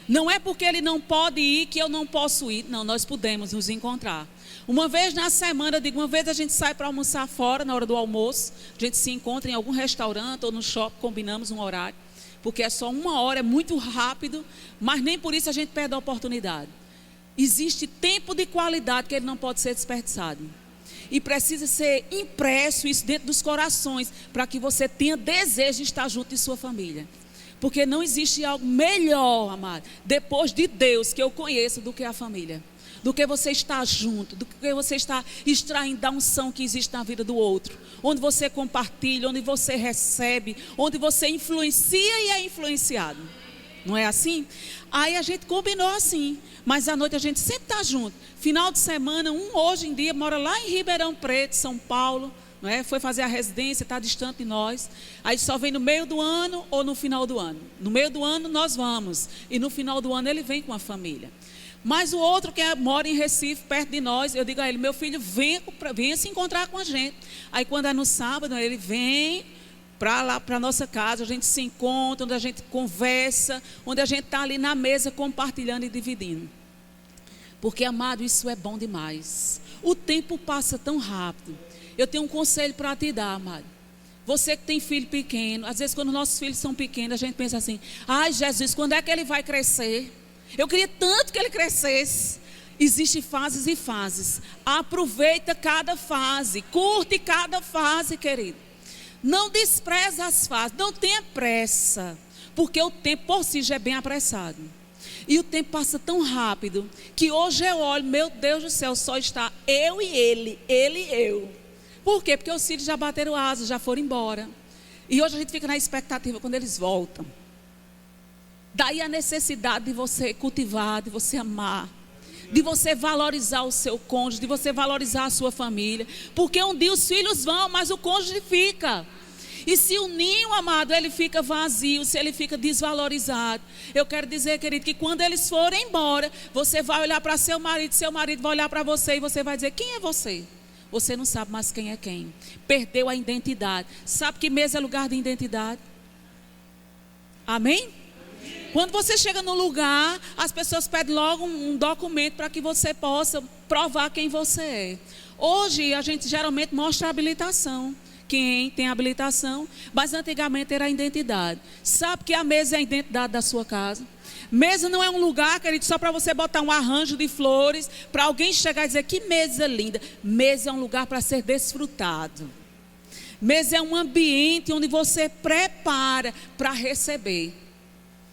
Não é porque ele não pode ir que eu não posso ir. Não, nós podemos nos encontrar. Uma vez na semana, eu digo, uma vez a gente sai para almoçar fora, na hora do almoço. A gente se encontra em algum restaurante ou no shopping, combinamos um horário. Porque é só 1 hora, é muito rápido. Mas nem por isso a gente perde a oportunidade. Existe tempo de qualidade que ele não pode ser desperdiçado. E precisa ser impresso isso dentro dos corações, para que você tenha desejo de estar junto de sua família. Porque não existe algo melhor, amado, depois de Deus que eu conheço, do que a família. Do que você estar junto, do que você estar extraindo da unção que existe na vida do outro. Onde você compartilha, onde você recebe, onde você influencia e é influenciado. Não é assim? Aí a gente combinou assim, mas à noite a gente sempre está junto. Final de semana, hoje em dia mora lá em Ribeirão Preto, São Paulo, não é? Foi fazer a residência, está distante de nós. Aí só vem no meio do ano ou no final do ano. No meio do ano nós vamos, e no final do ano ele vem com a família. Mas o outro que mora em Recife, perto de nós, eu digo a ele, meu filho, venha se encontrar com a gente. Aí quando é no sábado, ele vem para lá, para a nossa casa, a gente se encontra, onde a gente conversa, onde a gente está ali na mesa compartilhando e dividindo. Porque, amado, isso é bom demais. O tempo passa tão rápido. Eu tenho um conselho para te dar, amado. Você que tem filho pequeno, às vezes quando nossos filhos são pequenos, a gente pensa assim, ai Jesus, quando é que ele vai crescer? Eu queria tanto que ele crescesse. Existem fases e fases. Aproveita cada fase, curte cada fase, querido. Não despreza as fases, não tenha pressa, porque o tempo por si já é bem apressado. E o tempo passa tão rápido, que hoje eu olho, meu Deus do céu, só está eu e ele e eu. Por quê? Porque os filhos já bateram asas, já foram embora. E hoje a gente fica na expectativa quando eles voltam. Daí a necessidade de você cultivar, de você amar, de você valorizar o seu cônjuge, de você valorizar a sua família. Porque um dia os filhos vão, mas o cônjuge fica. E se o ninho, amado, ele fica vazio, se ele fica desvalorizado, eu quero dizer, querido, que quando eles forem embora, você vai olhar para seu marido vai olhar para você e você vai dizer, quem é você? Você não sabe mais quem é quem. Perdeu a identidade. Sabe que mesa é lugar de identidade? Amém? Quando você chega no lugar, as pessoas pedem logo um documento para que você possa provar quem você é. Hoje a gente geralmente mostra a habilitação. Quem tem habilitação, mas antigamente era a identidade. Sabe que a mesa é a identidade da sua casa? Mesa não é um lugar, querido, só para você botar um arranjo de flores, para alguém chegar e dizer que mesa linda. Mesa é um lugar para ser desfrutado. Mesa é um ambiente onde você prepara para receber.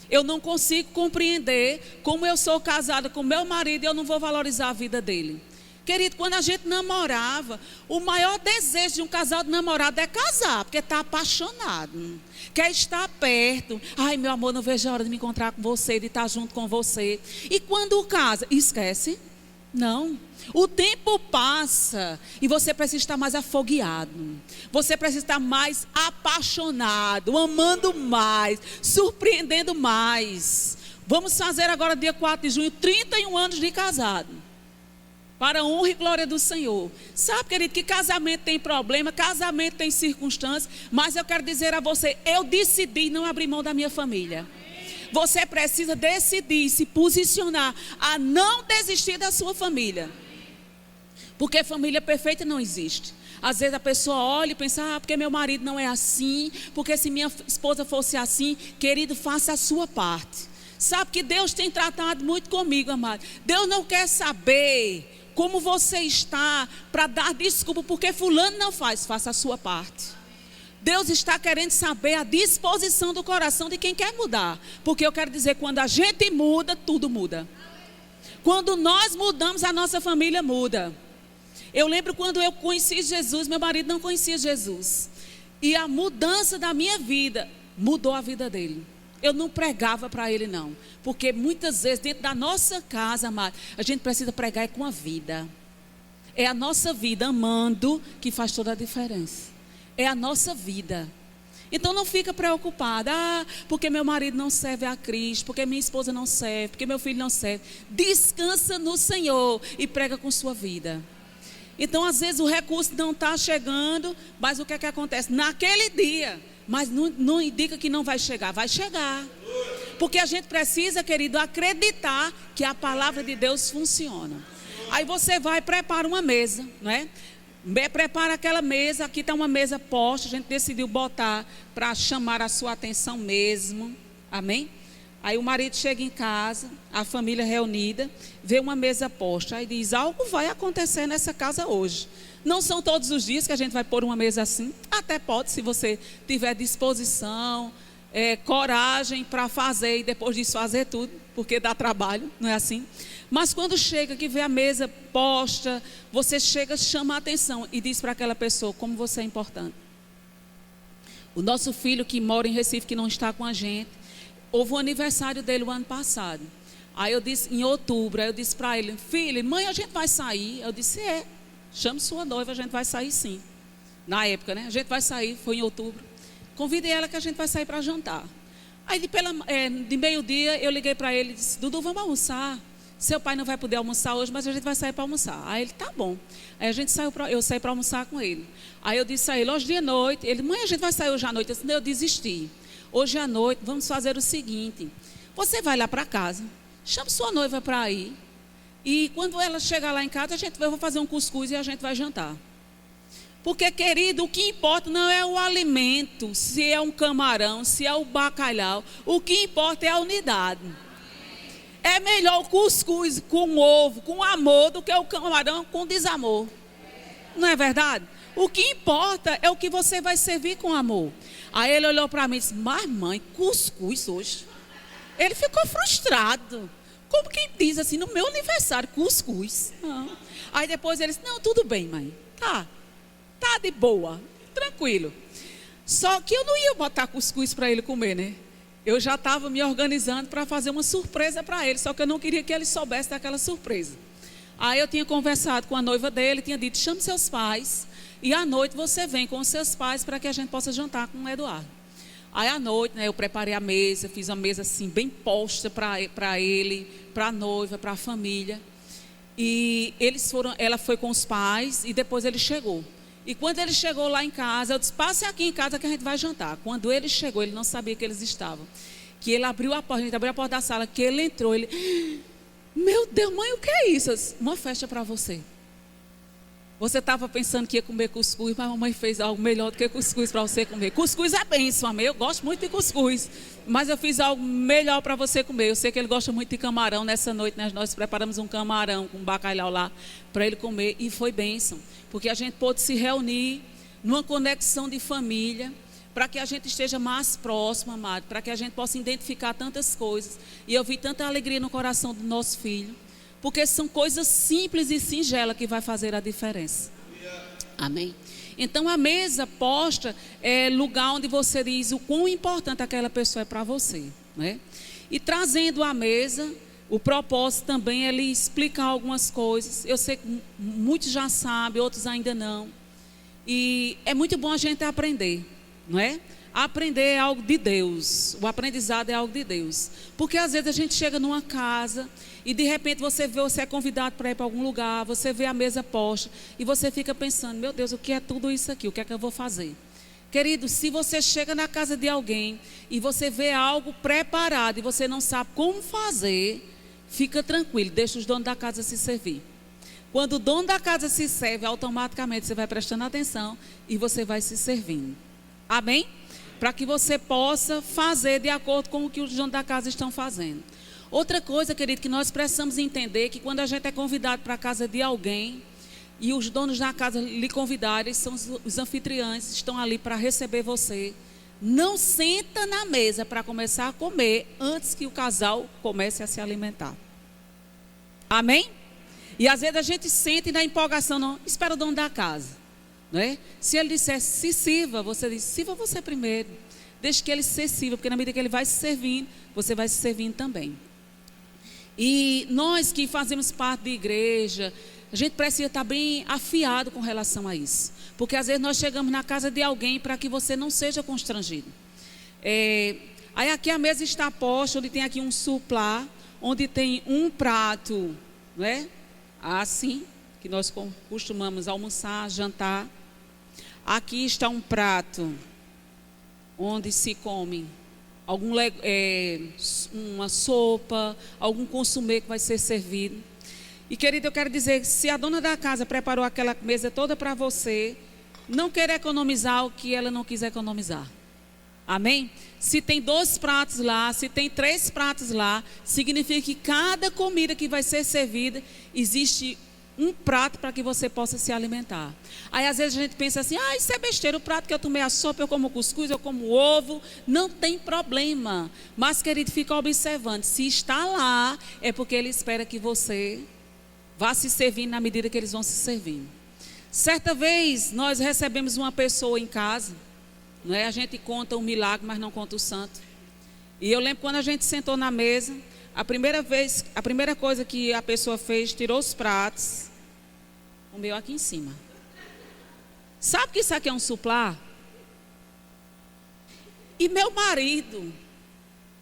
Eu não consigo compreender como eu sou casada com meu marido e eu não vou valorizar a vida dele. Querido, quando a gente namorava, o maior desejo de um casal de namorado é casar, porque está apaixonado, quer estar perto. Ai, meu amor, não vejo a hora de me encontrar com você, de estar junto com você. E quando casa, esquece? Não. O tempo passa e você precisa estar mais afogueado. Você precisa estar mais apaixonado, amando mais, surpreendendo mais. Vamos fazer agora, dia 4 de junho, 31 anos de casado. Para a honra e glória do Senhor. Sabe, querido, que casamento tem problema, casamento tem circunstâncias, mas eu quero dizer a você, eu decidi não abrir mão da minha família. Você precisa decidir, se posicionar a não desistir da sua família. Porque família perfeita não existe. Às vezes a pessoa olha e pensa, porque meu marido não é assim, porque se minha esposa fosse assim, querido, faça a sua parte. Sabe que Deus tem tratado muito comigo, amado. Deus não quer saber como você está para dar desculpa, porque fulano não faz, faça a sua parte. Deus está querendo saber a disposição do coração de quem quer mudar. Porque eu quero dizer, quando a gente muda, tudo muda. Quando nós mudamos, a nossa família muda. Eu lembro quando eu conheci Jesus, meu marido não conhecia Jesus. E a mudança da minha vida mudou a vida dele. Eu não pregava para ele não. Porque muitas vezes dentro da nossa casa, amado, a gente precisa pregar com a vida. É a nossa vida amando que faz toda a diferença. É a nossa vida. Então não fica preocupada. Porque meu marido não serve a Cristo, porque minha esposa não serve, porque meu filho não serve. Descansa no Senhor e prega com sua vida. Então às vezes o recurso não está chegando, mas o que é que acontece? Naquele dia, mas não indica que não vai chegar, vai chegar. Porque a gente precisa, querido, acreditar que a palavra de Deus funciona. Aí você vai e prepara uma mesa, não é? Prepara aquela mesa, aqui está uma mesa posta, a gente decidiu botar para chamar a sua atenção mesmo, amém? Aí o marido chega em casa, a família reunida, vê uma mesa posta, aí diz, algo vai acontecer nessa casa hoje. Não são todos os dias que a gente vai pôr uma mesa assim, até pode, se você tiver disposição, coragem para fazer e depois disso fazer tudo, porque dá trabalho, não é assim? Mas quando chega, que vê a mesa posta, você chega, chama a atenção e diz para aquela pessoa como você é importante. O nosso filho que mora em Recife, que não está com a gente, houve um aniversário dele o ano passado. Aí eu disse, em outubro, aí eu disse para ele, filho, mãe, a gente vai sair? Eu disse, chame sua noiva, a gente vai sair sim. Na época, né? A gente vai sair, foi em outubro. Convidei ela que a gente vai sair para jantar. Aí de meio-dia eu liguei para ele e disse, Dudu, vamos almoçar. Seu pai não vai poder almoçar hoje, mas a gente vai sair para almoçar. Aí ele, tá bom. Aí eu saí para almoçar com ele. Aí eu disse a ele, hoje de noite, ele, mãe, a gente vai sair hoje à noite. Eu disse, não, eu desisti. Hoje à noite, vamos fazer o seguinte, você vai lá para casa, chame sua noiva para ir, e quando ela chegar lá em casa, eu vou fazer um cuscuz e a gente vai jantar. Porque, querido, o que importa não é o alimento, se é um camarão, se é o bacalhau. O que importa é a unidade. É melhor o cuscuz com ovo, com amor, do que o camarão com desamor. Não é verdade? O que importa é o que você vai servir com amor. Aí ele olhou para mim e disse, mas mãe, cuscuz hoje? Ele ficou frustrado. Como quem diz assim, no meu aniversário, cuscuz. Não. Aí depois ele disse, não, tudo bem, mãe. Tá de boa, tranquilo. Só que eu não ia botar cuscuz para ele comer, né? Eu já estava me organizando para fazer uma surpresa para ele, só que eu não queria que ele soubesse daquela surpresa. Aí eu tinha conversado com a noiva dele, tinha dito, chame seus pais, e à noite você vem com os seus pais para que a gente possa jantar com o Eduardo. Aí à noite, né, eu preparei a mesa, fiz uma mesa assim, bem posta para ele, para a noiva, para a família. E ela foi com os pais e depois ele chegou. E quando ele chegou lá em casa, eu disse, passe aqui em casa que a gente vai jantar. Quando ele chegou, ele não sabia que eles estavam. Que ele abriu a porta, a gente abriu a porta da sala, que ele entrou, meu Deus, mãe, o que é isso? Eu disse, uma festa para você. Você estava pensando que ia comer cuscuz, mas a mamãe fez algo melhor do que cuscuz para você comer. Cuscuz é bênção, amém? Eu gosto muito de cuscuz, mas eu fiz algo melhor para você comer. Eu sei que ele gosta muito de camarão. Nessa noite, né, nós preparamos um camarão com bacalhau lá para ele comer e foi bênção. Porque a gente pôde se reunir numa conexão de família, para que a gente esteja mais próximo, amado, para que a gente possa identificar tantas coisas. E eu vi tanta alegria no coração do nosso filho, porque são coisas simples e singelas que vai fazer a diferença. Amém? Então a mesa posta é lugar onde você diz o quão importante aquela pessoa é para você, né? E trazendo a mesa, o propósito também é lhe explicar algumas coisas. Eu sei que muitos já sabem, outros ainda não. E é muito bom a gente aprender, não é? Aprender é algo de Deus. O aprendizado é algo de Deus. Porque às vezes a gente chega numa casa e de repente você é convidado para ir para algum lugar, você vê a mesa posta e você fica pensando, meu Deus, o que é tudo isso aqui? O que é que eu vou fazer? Querido, se você chega na casa de alguém e você vê algo preparado e você não sabe como fazer, fica tranquilo, deixa os donos da casa se servir. Quando o dono da casa se serve, automaticamente você vai prestando atenção e você vai se servindo. Amém? Para que você possa fazer de acordo com o que os donos da casa estão fazendo. Outra coisa, querido, que nós precisamos entender, que quando a gente é convidado para a casa de alguém, e os donos da casa lhe convidarem, são os anfitriões, estão ali para receber você. Não senta na mesa para começar a comer antes que o casal comece a se alimentar. Amém? E às vezes a gente sente na empolgação, não, espera o dono da casa, não é? Se ele disser, se sirva, você diz, sirva você primeiro. Deixe que ele se sirva, porque na medida que ele vai se servindo, você vai se servindo também. E nós que fazemos parte de igreja, a gente precisa estar bem afiado com relação a isso. Porque às vezes nós chegamos na casa de alguém para que você não seja constrangido. Aí aqui a mesa está posta, onde tem aqui um suplá, onde tem um prato, não é? Assim, que nós costumamos almoçar, jantar. Aqui está um prato, onde se come uma sopa, algum consumê que vai ser servido. E querido, eu quero dizer que se a dona da casa preparou aquela mesa toda para você, não queira economizar o que ela não quiser economizar. Amém? Se tem 2 pratos lá, se tem 3 pratos lá, significa que cada comida que vai ser servida, existe um prato para que você possa se alimentar. Aí às vezes a gente pensa assim, isso é besteira, o prato que eu tomei a sopa, eu como cuscuz, eu como ovo, não tem problema. Mas querido, fica observando, se está lá, é porque ele espera que você vá se servindo na medida que eles vão se servindo. Certa vez nós recebemos uma pessoa em casa, não é? A gente conta o milagre, mas não conta o santo. E eu lembro quando a gente sentou na mesa, a primeira coisa que a pessoa fez, tirou os pratos, comeu aqui em cima. Sabe que isso aqui é um suplá? E meu marido,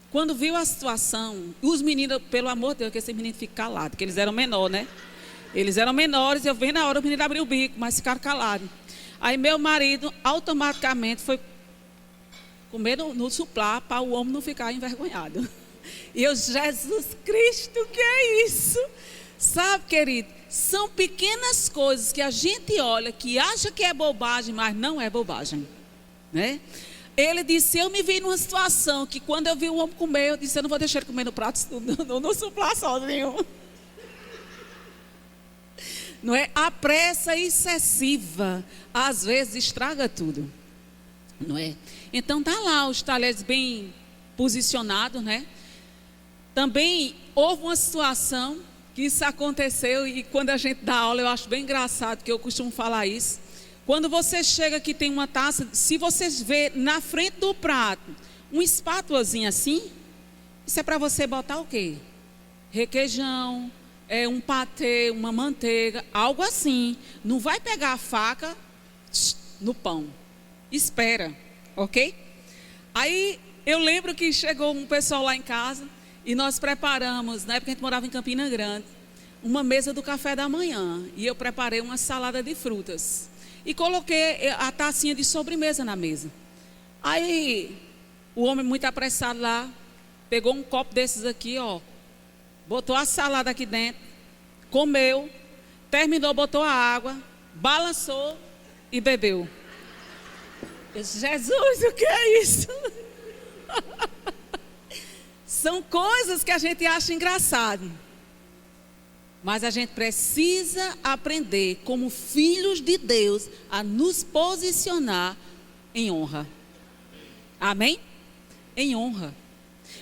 quando viu a situação, os meninos, pelo amor de Deus, que esse menino fica calado, porque eles eram menores, né? Eles eram menores, eu vi na hora o menino abrir o bico, mas ficaram calados. Aí meu marido automaticamente foi comer no suplá para o homem não ficar envergonhado. E eu, Jesus Cristo, que é isso? Sabe, querido, são pequenas coisas que a gente olha, que acha que é bobagem, mas não é bobagem, né? Ele disse, eu me vi numa situação que quando eu vi o homem comer, eu disse, eu não vou deixar ele comer no prato, no suplá sozinho. Não é? A pressa excessiva, às vezes, estraga tudo, não é? Então, tá lá os talheres bem posicionados, né? Também houve uma situação que isso aconteceu e quando a gente dá aula, eu acho bem engraçado, que eu costumo falar isso. Quando você chega aqui tem uma taça, se você vê na frente do prato uma espátulazinha assim, isso é para você botar o quê? Requeijão, um patê, uma manteiga, algo assim. Não vai pegar a faca no pão. Espera, ok? Aí eu lembro que chegou um pessoal lá em casa e nós preparamos, na época a gente morava em Campina Grande, uma mesa do café da manhã. E eu preparei uma salada de frutas. E coloquei a tacinha de sobremesa na mesa. Aí, o homem muito apressado lá, pegou um copo desses aqui, ó. Botou a salada aqui dentro, comeu, terminou, botou a água, balançou e bebeu. Eu disse, Jesus, o que é isso? São coisas que a gente acha engraçado. Mas a gente precisa aprender, como filhos de Deus, a nos posicionar em honra. Amém? Em honra.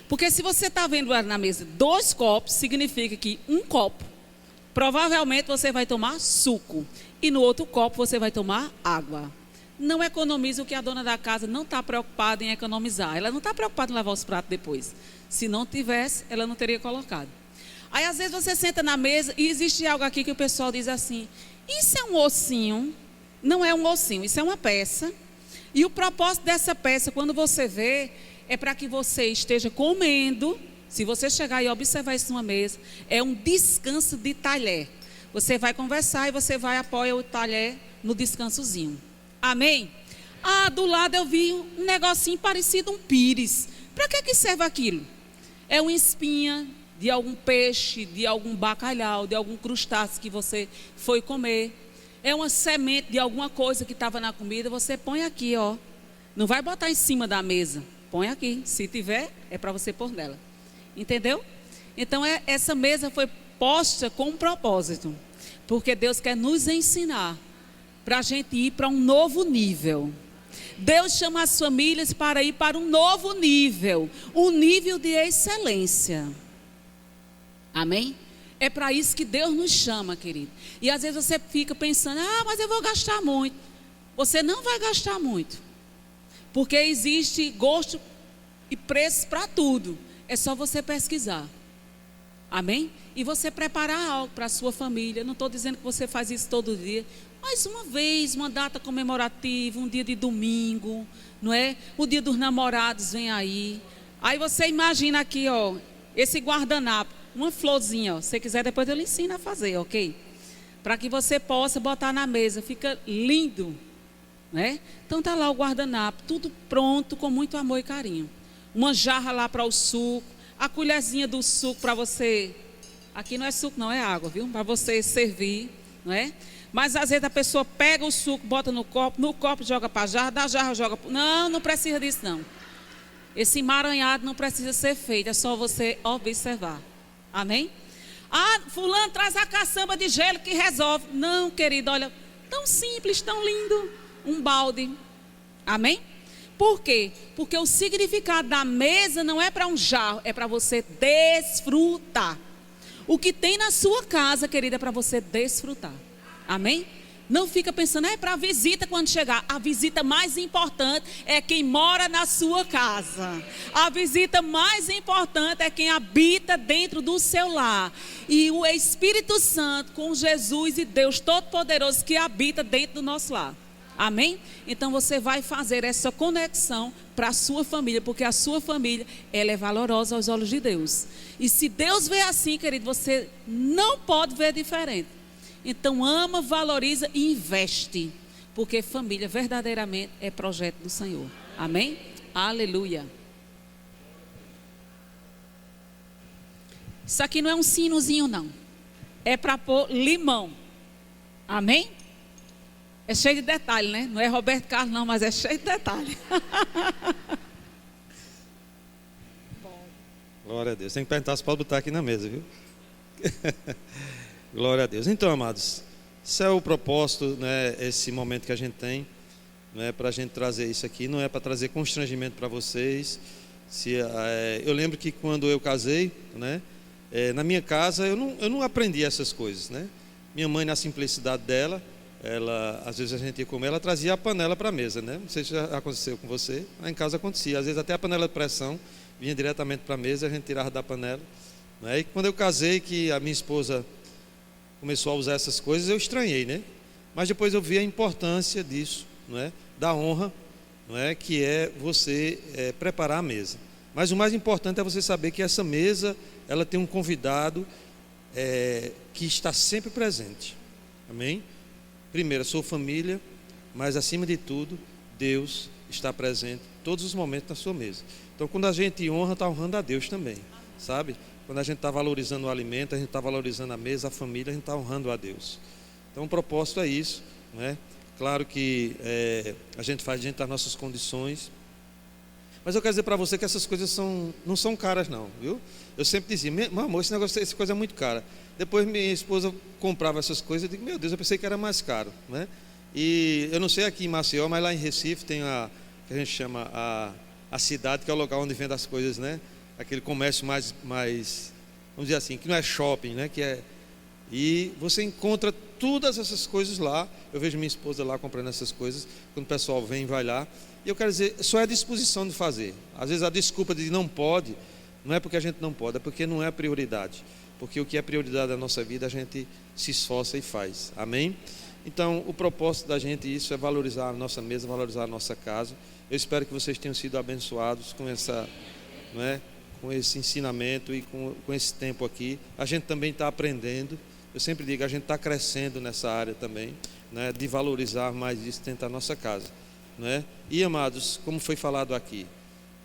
Porque se você está vendo na mesa 2 copos, significa que um copo, provavelmente você vai tomar suco. E no outro copo você vai tomar água. Não economize o que a dona da casa não está preocupada em economizar. Ela não está preocupada em lavar os pratos depois. Se não tivesse, ela não teria colocado. Aí às vezes você senta na mesa e existe algo aqui que o pessoal diz assim, isso é um ossinho? Não é um ossinho, isso é uma peça. E o propósito dessa peça, quando você vê, é para que você esteja comendo. Se você chegar e observar isso numa mesa, é um descanso de talher. Você vai conversar e você vai apoiar o talher no descansozinho. Amém? Ah, do lado eu vi um negocinho parecido um pires. Para que serve aquilo? É uma espinha de algum peixe, de algum bacalhau, de algum crustáceo que você foi comer. É uma semente de alguma coisa que estava na comida, você põe aqui, ó. Não vai botar em cima da mesa, põe aqui. Se tiver, é para você pôr nela. Entendeu? Então, essa mesa foi posta com um propósito. Porque Deus quer nos ensinar para a gente ir para um novo nível. Deus chama as famílias para ir para um novo nível. Um nível de excelência. Amém? É para isso que Deus nos chama, querido. E às vezes você fica pensando, mas eu vou gastar muito. Você não vai gastar muito. Porque existe gosto e preço para tudo. É só você pesquisar. Amém? E você preparar algo para a sua família. Não estou dizendo que você faz isso todo dia. Mas uma vez, uma data comemorativa, um dia de domingo, não é? O dia dos namorados vem aí. Aí você imagina aqui, ó, esse guardanapo. Uma florzinha, ó. Se você quiser, depois eu lhe ensino a fazer, ok? Para que você possa botar na mesa. Fica lindo, né? Então tá lá o guardanapo, tudo pronto, com muito amor e carinho. Uma jarra lá para o suco, a colherzinha do suco para você. Aqui não é suco, não, é água, viu? Para você servir, não é? Mas às vezes a pessoa pega o suco, bota no copo joga para a jarra, da jarra joga. Não precisa disso, não. Esse emaranhado não precisa ser feito, é só você observar. Amém? Fulano traz a caçamba de gelo que resolve. Não, querido, olha, tão simples, tão lindo. Um balde. Amém? Por quê? Porque o significado da mesa não é para um jarro, é para você desfrutar. O que tem na sua casa, querida, é para você desfrutar. Amém? Não fica pensando, é para a visita quando chegar. A visita mais importante é quem mora na sua casa. A visita mais importante é quem habita dentro do seu lar. E o Espírito Santo com Jesus e Deus Todo-Poderoso que habita dentro do nosso lar. Amém? Então você vai fazer essa conexão para a sua família, porque a sua família, ela é valorosa aos olhos de Deus. E se Deus vê assim, querido, você não pode ver diferente. Então ama, valoriza e investe, porque família verdadeiramente é projeto do Senhor. Amém? Aleluia. Isso aqui não é um sinozinho não, é para pôr limão. Amém? É cheio de detalhe, né? Não é Roberto Carlos não, mas é cheio de detalhe. Glória a Deus. Tem que perguntar se pode botar aqui na mesa, viu? Glória a Deus. Então, amados, esse é o propósito, né? Esse momento que a gente tem, não é para a gente trazer isso aqui, não é para trazer constrangimento para vocês. Eu lembro que quando eu casei, né? Na minha casa eu não aprendi essas coisas, né? Minha mãe, na simplicidade dela, ela, às vezes a gente ia comer, ela trazia a panela para a mesa, né? Não sei se já aconteceu com você, lá em casa acontecia. Às vezes até a panela de pressão vinha diretamente para a mesa, a gente tirava da panela, né? E quando eu casei, que a minha esposa começou a usar essas coisas, eu estranhei, né? Mas depois eu vi a importância disso, não é? Da honra, não é? Que é você preparar a mesa. Mas o mais importante é você saber que essa mesa, ela tem um convidado que está sempre presente. Amém? Primeiro, a sua família, mas acima de tudo, Deus está presente em todos os momentos na sua mesa. Então, quando a gente honra, está honrando a Deus também, sabe? Quando a gente está valorizando o alimento, a gente está valorizando a mesa, a família, a gente está honrando a Deus. Então, o propósito é isso, não é? Claro que a gente faz dentro das nossas condições, mas eu quero dizer para você que essas coisas não são caras não, viu? Eu sempre dizia, meu amor, essa coisa é muito cara. Depois minha esposa comprava essas coisas, eu digo, meu Deus, eu pensei que era mais caro, né? E eu não sei aqui em Maceió, mas lá em Recife tem que a gente chama a cidade, que é o local onde vende as coisas, né? Aquele comércio mais, vamos dizer assim, que não é shopping, né? E você encontra todas essas coisas lá. Eu vejo minha esposa lá comprando essas coisas, quando o pessoal vem, vai lá. E eu quero dizer, só é a disposição de fazer. Às vezes a desculpa de não pode, não é porque a gente não pode, é porque não é a prioridade. Porque o que é prioridade da nossa vida, a gente se esforça e faz. Amém? Então, o propósito da gente, isso é valorizar a nossa mesa, valorizar a nossa casa. Eu espero que vocês tenham sido abençoados com com esse ensinamento e com esse tempo aqui. A gente também está aprendendo. Eu sempre digo, a gente está crescendo nessa área também, né, de valorizar mais isso dentro da nossa casa. Né? E, amados, como foi falado aqui,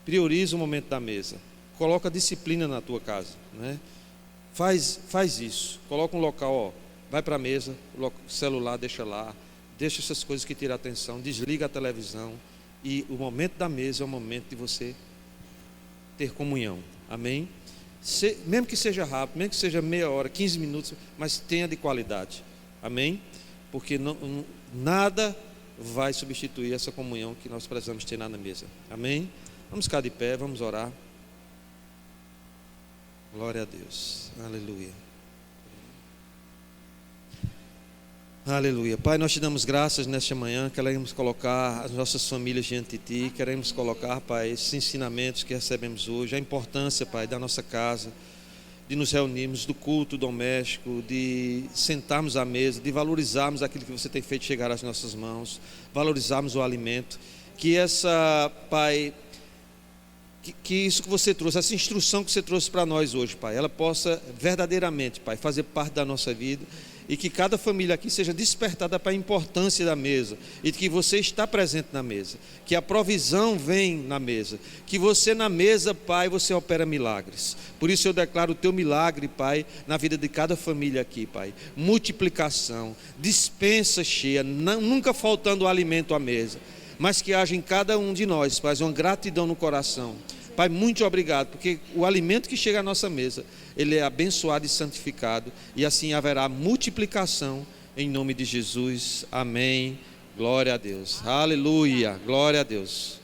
prioriza o momento da mesa. Coloca disciplina na tua casa. Né? Faz isso. Coloca um local, vai para a mesa, o celular deixa lá, deixa essas coisas que tiram a atenção, desliga a televisão. E o momento da mesa é o momento de você ter comunhão. Amém? Mesmo que seja rápido, mesmo que seja meia hora, 15 minutos, mas tenha de qualidade. Amém? Porque nada vai substituir essa comunhão que nós precisamos ter na mesa. Amém? Vamos ficar de pé, vamos orar. Glória a Deus. Aleluia. Aleluia. Pai, nós te damos graças nesta manhã. Queremos colocar as nossas famílias diante de Ti. Queremos colocar, Pai, esses ensinamentos que recebemos hoje. A importância, Pai, da nossa casa, de nos reunirmos, do culto doméstico, de sentarmos à mesa, de valorizarmos aquilo que você tem feito chegar às nossas mãos, valorizarmos o alimento. Que Pai, que isso que você trouxe, essa instrução que você trouxe para nós hoje, Pai, ela possa verdadeiramente, Pai, fazer parte da nossa vida. E que cada família aqui seja despertada para a importância da mesa. E que você está presente na mesa. Que a provisão vem na mesa. Que você na mesa, Pai, você opera milagres. Por isso eu declaro o teu milagre, Pai, na vida de cada família aqui, Pai. Multiplicação, dispensa cheia, nunca faltando alimento à mesa. Mas que haja em cada um de nós, Pai, uma gratidão no coração. Pai, muito obrigado, porque o alimento que chega à nossa mesa, ele é abençoado e santificado, e assim haverá multiplicação em nome de Jesus. Amém. Glória a Deus. Aleluia. Glória a Deus.